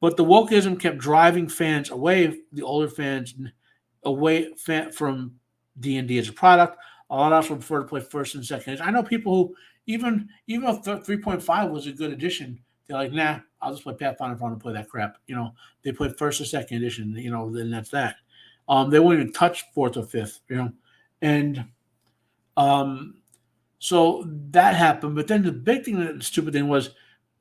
But the wokeism kept driving fans away, the older fans, away from D&D as a product. A lot of us would prefer to play 1st and 2nd edition. I know people who, even if 3.5 was a good edition, they're like, nah, I'll just play Pathfinder if I want to play that crap. They play 1st or 2nd edition, then that's that. They won't even touch 4th or 5th, And so that happened. But then the big thing, the stupid thing was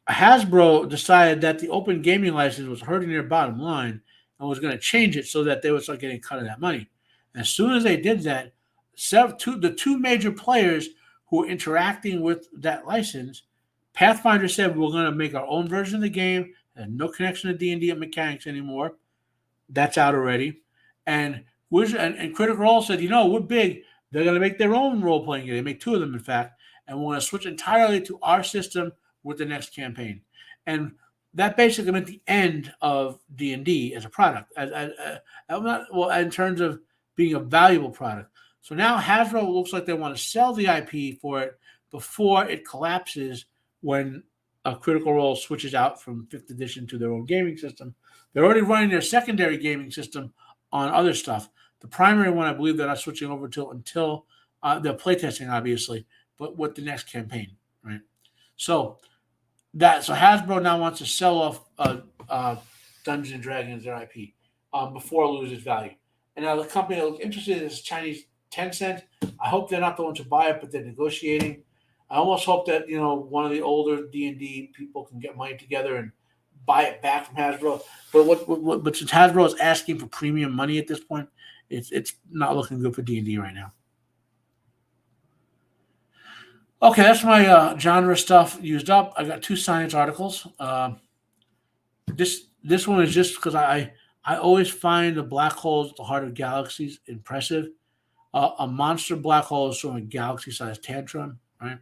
Hasbro decided that the open gaming license was hurting their bottom line and was going to change it so that they would start getting a cut of that money. And as soon as they did that, the two major players who were interacting with that license, Pathfinder said, we're going to make our own version of the game, and no connection to D&D and mechanics anymore. That's out already. And Critical Role said, we're big. They're going to make their own role-playing game. They make 2 of them, in fact, and we're going to switch entirely to our system with the next campaign, and that basically meant the end of D&D as a product, in terms of being a valuable product. So now Hasbro looks like they want to sell the IP for it before it collapses when Critical Role switches out from 5th edition to their own gaming system. They're already running their secondary gaming system on other stuff. The primary one, I believe, they're not switching over to until they're playtesting, obviously, but with the next campaign, right? So Hasbro now wants to sell off Dungeons and Dragons, their IP, before it loses value. And now the company that looks interested is Chinese Tencent. I hope they're not the ones to buy it, but they're negotiating. I almost hope that one of the older D&D people can get money together and buy it back from Hasbro. But since Hasbro is asking for premium money at this point, it's not looking good for D&D right now. Okay, that's my genre stuff used up. I got 2 science articles. This one is just because I always find the black holes at the heart of galaxies impressive. A monster black hole is from a galaxy-sized tantrum, right?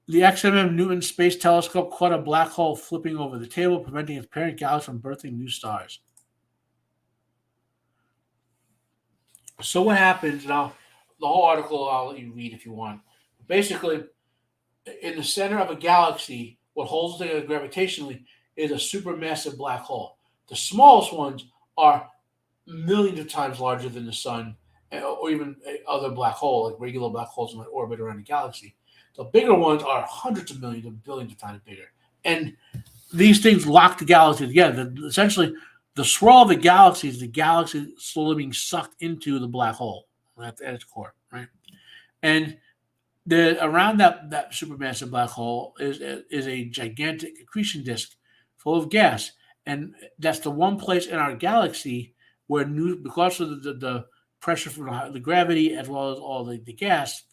The XMM Newton Space Telescope caught a black hole flipping over the table, preventing its parent galaxy from birthing new stars. So what happens now? The whole article I'll let you read if you want. Basically, in the center of a galaxy, what holds it together gravitationally is a supermassive black hole. The smallest ones are millions of times larger than the sun, or even other black hole, like regular black holes in orbit around the galaxy. The bigger ones are hundreds of millions of billions of times bigger. And these things lock the galaxy together. Essentially, the swirl of the galaxy slowly being sucked into the black hole at its core, right? And around that supermassive black hole is a gigantic accretion disk full of gas. And that's the one place in our galaxy where because of the pressure from the gravity as well as all the gas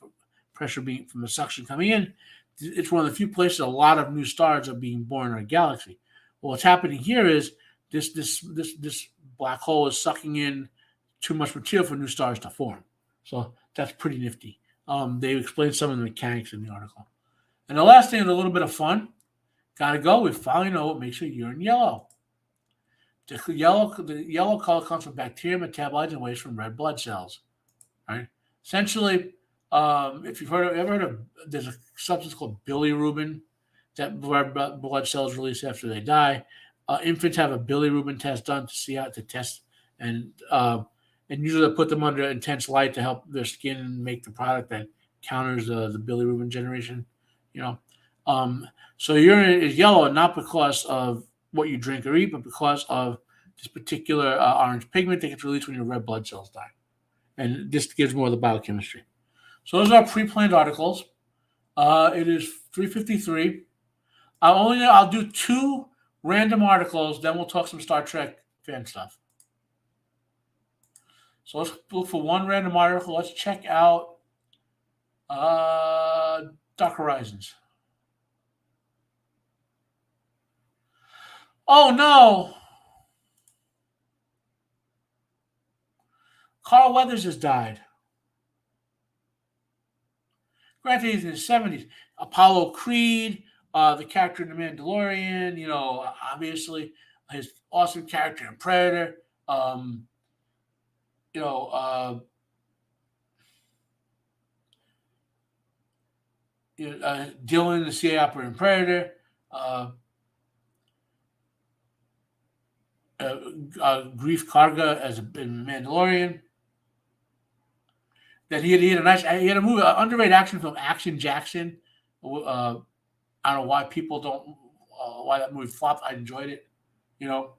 pressure being from the suction coming in, it's one of the few places a lot of new stars are being born in our galaxy. Well, what's happening here is this black hole is sucking in too much material for new stars to form. So that's pretty nifty. They explain some of the mechanics in the article. And the last thing is a little bit of fun. Gotta go. We finally know what makes your urine yellow. The yellow color comes from bacteria metabolized in waste from red blood cells. Right? Essentially, if you've ever heard of, there's a substance called bilirubin that red blood cells release after they die. Infants have a bilirubin test done to see how to test, and usually they put them under intense light to help their skin make the product that counters the bilirubin generation. So urine is yellow not because of what you drink or eat, but because of this particular orange pigment that gets released when your red blood cells die. And this gives more of the biochemistry. So those are pre-planned articles. It is 3:53. I'll do 2 random articles, then we'll talk some Star Trek fan stuff. So let's look for one random article. Let's check out Dark Horizons. Oh no! Carl Weathers has died. Granted, he's in his 70s. Apollo Creed, the character in The Mandalorian, obviously his awesome character in Predator. Dylan, the CIA operator in Predator. Grief Karga as in Mandalorian. That he had a movie, an underrated action film, Action Jackson. I don't know why people don't why that movie flopped. I enjoyed it, So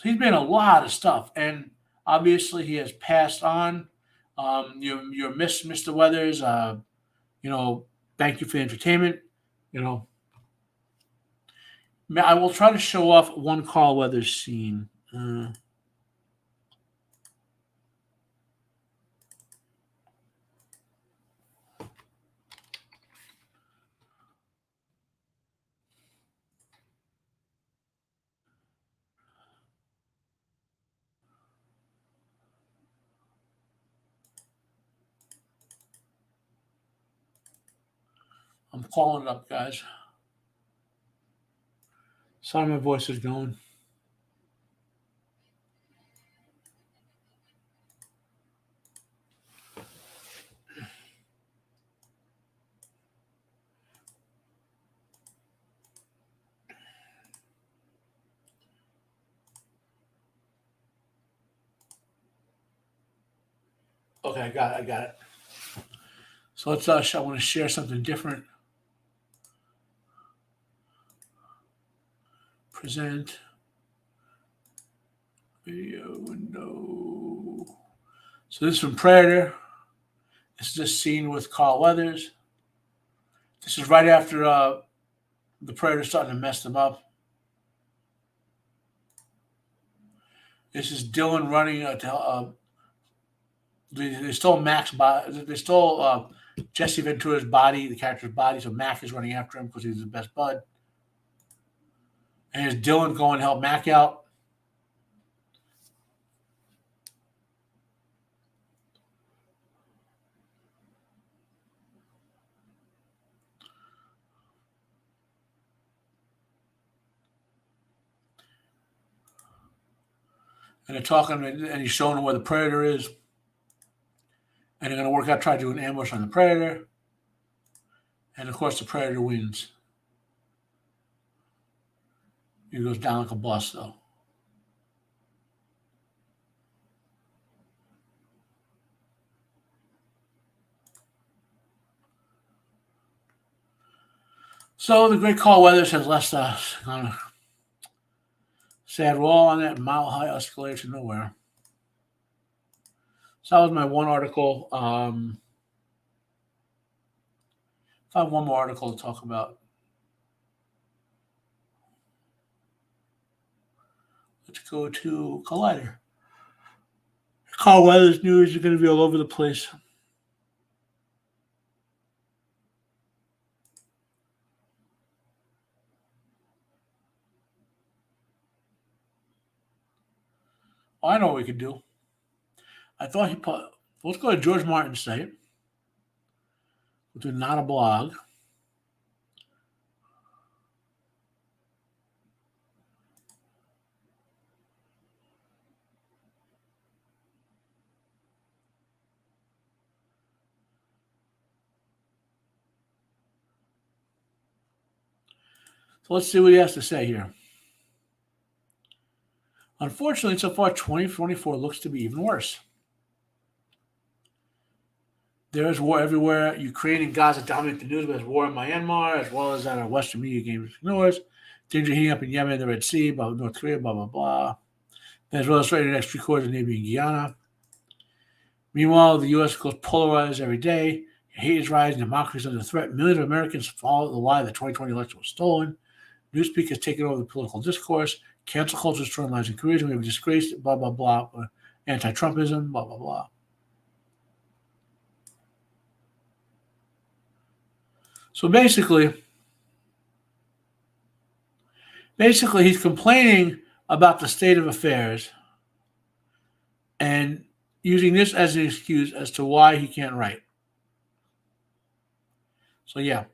he's been in a lot of stuff, and obviously he has passed on. You're Mr. Weathers. Thank you for the entertainment. I will try to show off one Carl Weathers scene. I'm calling it up, guys. Sorry, my voice is going. Okay, I got it. So let's. I want to share something different. Present video window. So this is from Predator. This is this scene with Carl Weathers. This is right after the Predator starting to mess them up. This is Dylan running. They stole Mac's body. They stole Jesse Ventura's body, the character's body. So Mac is running after him because he's his best bud. And here's Dylan going to help Mac out. And they're talking, and he's showing them where the Predator is. And they're going to work out, try to do an ambush on the Predator. And of course, the Predator wins. He goes down like a bus, though. So the great Carl Weathers has left us on a sad wall on that mile-high escalator to nowhere. So that was my one article. I have one more article to talk about. Let's go to Collider. Carl Weathers news is going to be all over the place. Well, I know what we could do. I thought he put. Let's go to George Martin's site. We'll do not a blog. So let's see what he has to say here. Unfortunately, so far, 2024 looks to be even worse. There is war everywhere. Ukraine and Gaza dominate the news, but there's war in Myanmar, as well as our Western media games ignores. Danger heating up in Yemen, the Red Sea, blah, North Korea, blah, blah, blah. Venezuela straight next 3 quarters of neighboring Guyana. Meanwhile, the U.S. goes polarized every day. Hate is rising. Democracy is under threat. Millions of Americans follow the lie that the 2020 election was stolen. Newspeak has taken over the political discourse. Cancel culture is destroying lives and careers. We have disgraced, blah, blah, blah. Anti-Trumpism, blah, blah, blah. So basically, he's complaining about the state of affairs and using this as an excuse as to why he can't write. So yeah,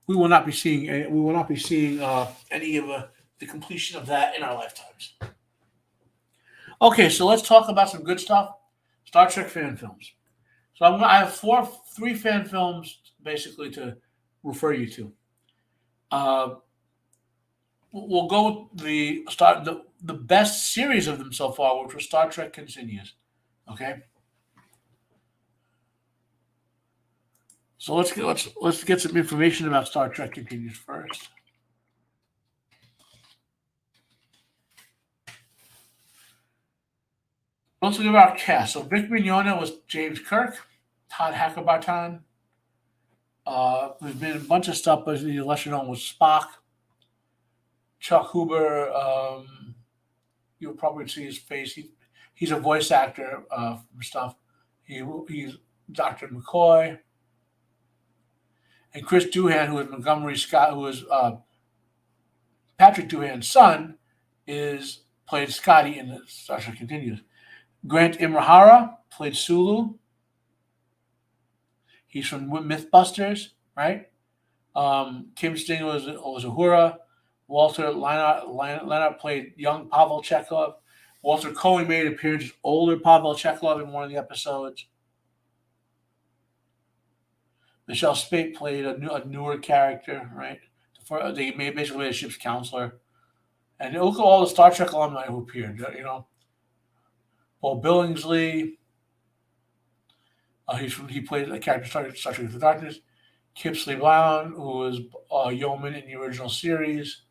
we will not be seeing any of the completion of that in our lifetimes. Okay, so let's talk about some good stuff. Star Trek fan films. So I have three fan films basically to refer you to. We'll go with the best series of them so far, which was Star Trek Continues. Okay. So let's get some information about Star Trek Continues first. Let's look at our cast. So Vic Mignogna was James Kirk, Todd Hackerbarton. There's been a bunch of stuff, but the lesser known was Spock. Chuck Huber, you'll probably see his face. He's a voice actor for stuff. He's Dr. McCoy. And Chris Doohan, who is Montgomery Scott, who is Patrick Doohan's son, played Scotty in the Star Trek Continues. Grant Imahara played Sulu. He's from Mythbusters, right? Kim Sting was Uhura. Walter Leinart played young Pavel Chekhov. Walter Cohen made an appearance as older Pavel Chekhov in one of the episodes. Michelle Spate played a newer character, right? They made basically a ship's counselor. And look at all the Star Trek alumni who appeared. Paul Billingsley. He played a character Star Trek Into the Darkness. Kipsley Brown, who was Yeoman in the original series.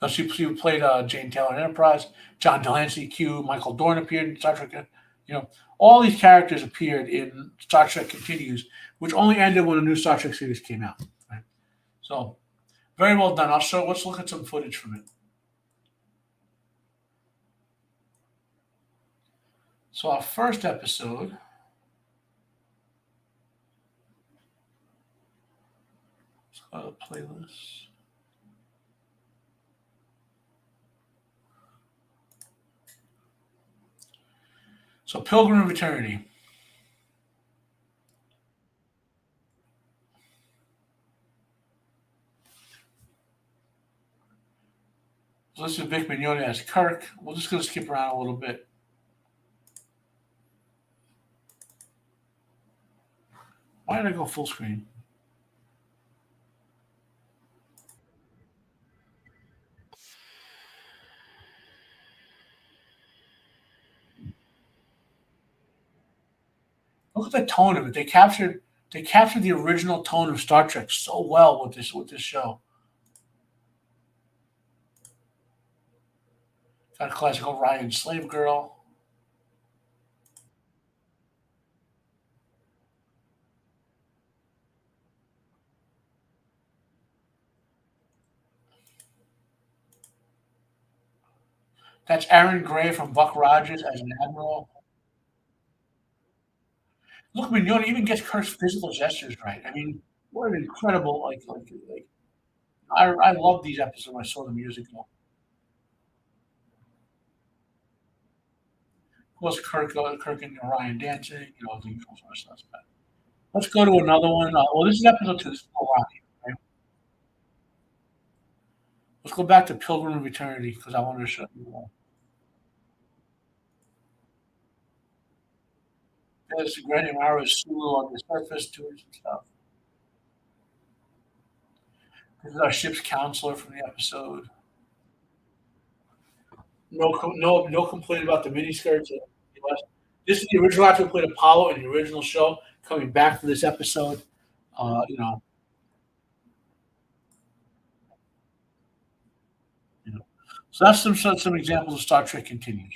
She played Jane Taylor in Enterprise. John Delancey, Q. Michael Dorn appeared in Star Trek. All these characters appeared in Star Trek Continues, which only ended when a new Star Trek series came out. Right? So, very well done. Let's look at some footage from it. So, our first episode. Let's go to the playlist. So, Pilgrim of Eternity. So this is Vic Mignogna as Kirk. We're just going to skip around a little bit. Why did I go full screen? Look at the tone of it. They captured the original tone of Star Trek so well with this show. Got a classic Orion slave girl. That's Aaron Gray from Buck Rogers as an admiral. Look, Mignogna even gets Kirk's physical gestures right. I mean, what an incredible like. I love these episodes when I saw them years ago. Of course, Kirk and Orion dancing. The usual sort of stuff. Let's go to another one. Well, this is episode 2. This is Hawaii, right? Let's go back to Pilgrim of Eternity because I wanted to show you. There's Granny Mara's Sulu on the surface tours and stuff. This is our ship's counselor from the episode. No complaint about the miniskirts. This is the original actor who played Apollo in the original show, coming back for this episode. Uh, you know, you know. So that's some examples of Star Trek continues,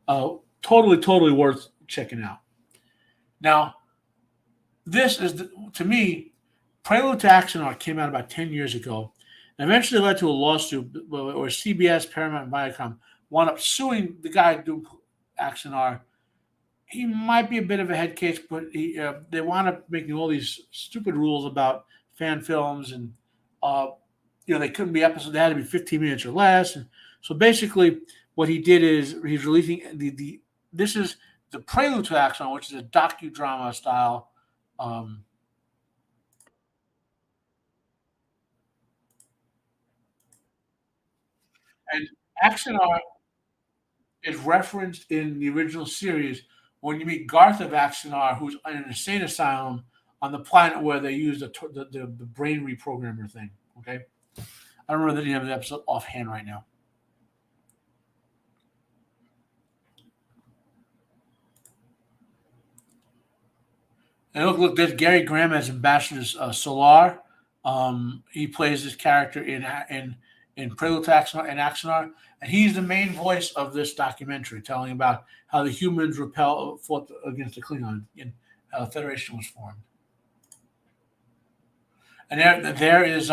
right? Totally worth checking out. Now, this is to me, Prelude to Action Art came out about 10 years ago, and eventually led to a lawsuit where CBS, Paramount, and Viacom wound up suing the guy doing Action Art. He might be a bit of a head case, but they wound up making all these stupid rules about fan films, and uh, they couldn't be episodes; they had to be 15 minutes or less. And so basically, what he did is he's releasing the this is the Prelude to Action, which is a docudrama style. Um, and Action Art is referenced in the original series when you meet Garth of Axanar, who's in an insane asylum on the planet where they use the brain reprogrammer thing. Okay, I don't remember the name of the episode offhand right now. And look, there's Gary Graham as Ambassador Solar. He plays this character in Prelude to Axanar and Axanar, and he's the main voice of this documentary, telling about how the humans fought against the Klingons and how the Federation was formed. And there is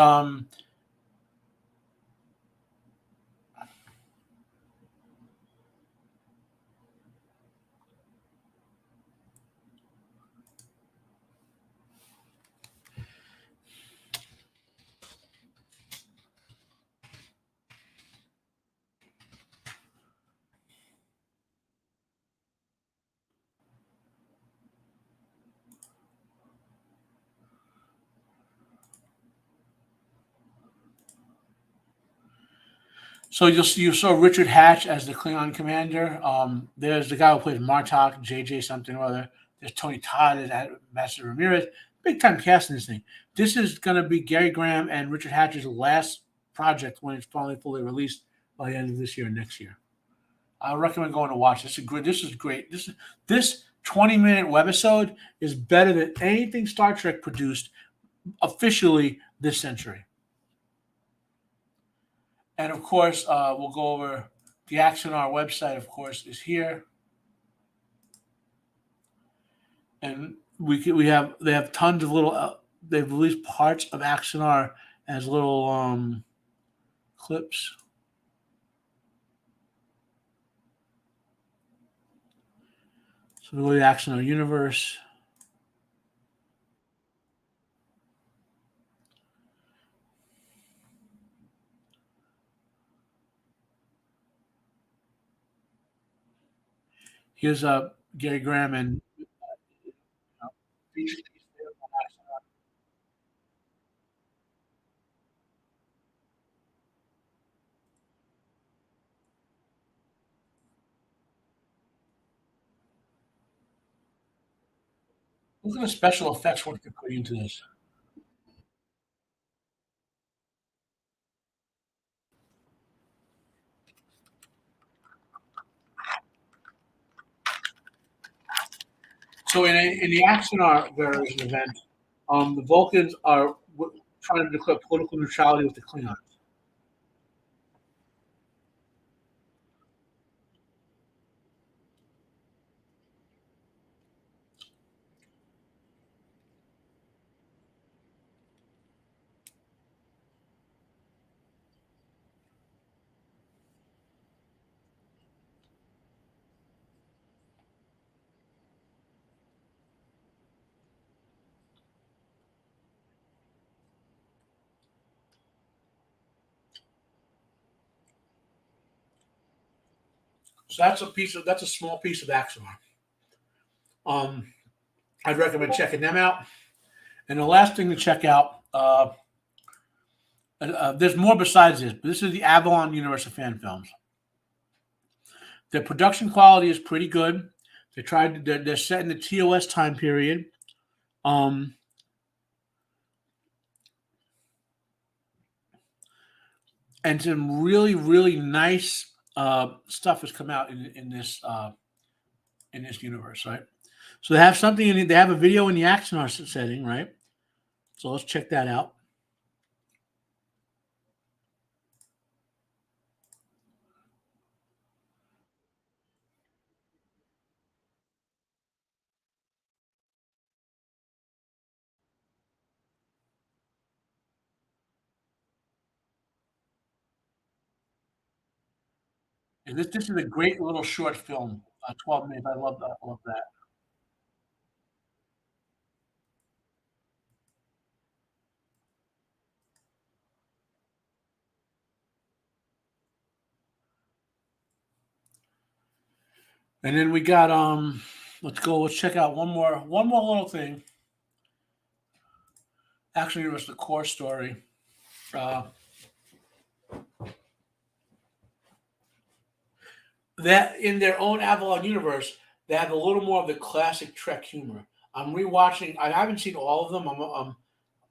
So you saw Richard Hatch as the Klingon commander. There's the guy who plays Martok, JJ something or other. There's Tony Todd as Master Ramirez. Big time casting this thing. This is going to be Gary Graham and Richard Hatch's last project when it's finally fully released by the end of this year and next year. I recommend going to watch. This is great. This 20-minute webisode is better than anything Star Trek produced officially this century. And of course, we'll go over the action on our website. Of course, is here, and they have tons of little. They've released parts of Axonar as little clips. So go to the Axonar universe. Here's Gary Graham and look at the special effects work they're putting into this. So in the Axonar version event, the Vulcans are trying to declare political neutrality with the Klingons. So that's a small piece of Axonar. I'd recommend checking them out. And the last thing to check out, there's more besides this, but this is the Avalon universe of fan films. Their production quality is pretty good. They're set in the TOS time period. And some really, really nice stuff has come out in this universe, right? So they have something they have a video in the Axonar setting, right? So let's check that out. And this is a great little short film, 12 minutes. I love that. I love that. And then we got let's check out one more little thing. Actually, it was the core story. That in their own Avalon universe, they have a little more of the classic Trek humor. I'm rewatching. I haven't seen all of them.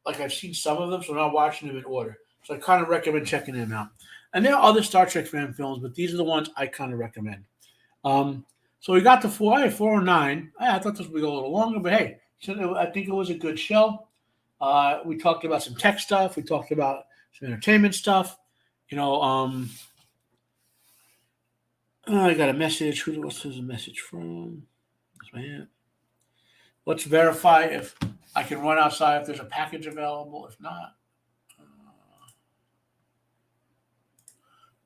I've seen some of them, so I'm not watching them in order. So I kind of recommend checking them out. And there are other Star Trek fan films, but these are the ones I kind of recommend. So we got to 409. I thought this would go a little longer, but hey, I think it was a good show. We talked about some tech stuff. We talked about some entertainment stuff. I got a message. What's the message from? Man. Let's verify if I can run outside if there's a package available. If not,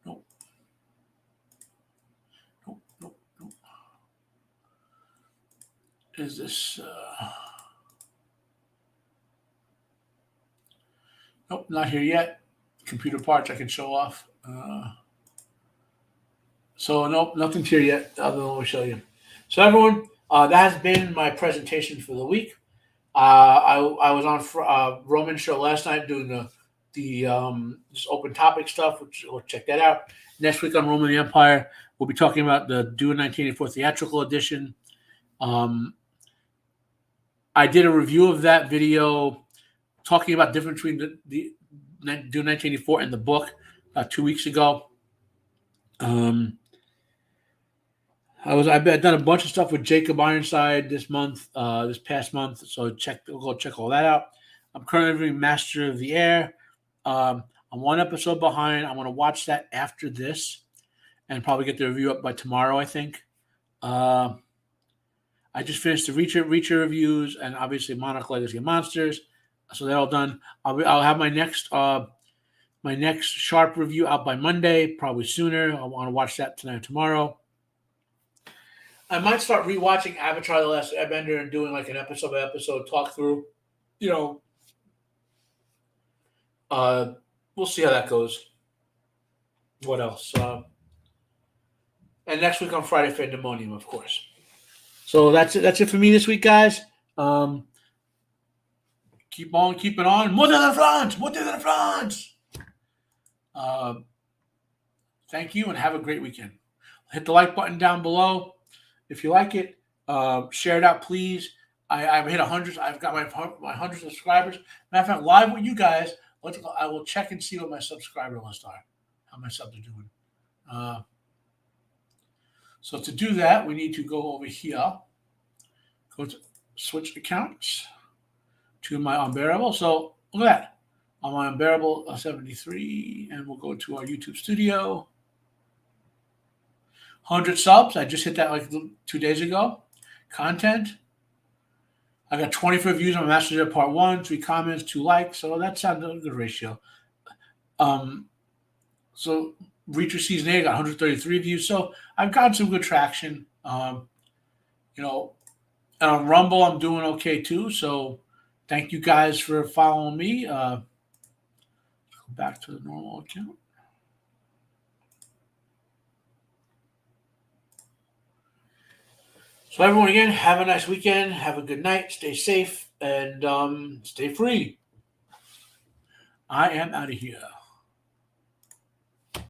nope. Nope. Is this? Nope, not here yet. Computer parts I can show off. So nope, nothing's here yet. Other than what I'll show you. So everyone, that has been my presentation for the week. I was on Roman's show last night doing the just open topic stuff, which we'll check that out. Next week on Rome of the Empire, we'll be talking about the Dune 1984 theatrical edition. I did a review of that video talking about the difference between the Dune 1984 and the book 2 weeks ago. I've done a bunch of stuff with Jacob Ironside this past month, so go check all that out. I'm currently reviewing Master of the Air. I'm one episode behind. I'm going to watch that after this and probably get the review up by tomorrow, I think. I just finished the Reacher reviews and obviously Monarch Legacy of Monsters, so they're all done. I'll have my next Sharp review out by Monday, probably sooner. I want to watch that tonight or tomorrow. I might start rewatching Avatar: The Last Airbender and doing like an episode by episode talk through. We'll see how that goes. What else? And next week on Friday Fandemonium, of course. So that's it. That's it for me this week, guys. Keep on keeping on. More than France. Thank you and have a great weekend. Hit the like button down below if you like it. Share it out, please. I've hit 100. I've got my 100 subscribers. Matter of fact, live with you guys. I will check and see what my subscriber list are. How my subs are doing. So to do that, we need to go over here. Go to switch accounts to my Unbearable. So look at that. On my Unbearable 73, and we'll go to our YouTube studio. 100 subs. I just hit that like 2 days ago. Content. I got 24 views on Master of Part 1, 3 comments, 2 likes. So that sounds a good ratio. So Reacher Season 8 got 133 views. So I've gotten some good traction. And on Rumble, I'm doing okay too. So thank you guys for following me. Go back to the normal account. So everyone, again, have a nice weekend. Have a good night. Stay safe and stay free. I am out of here.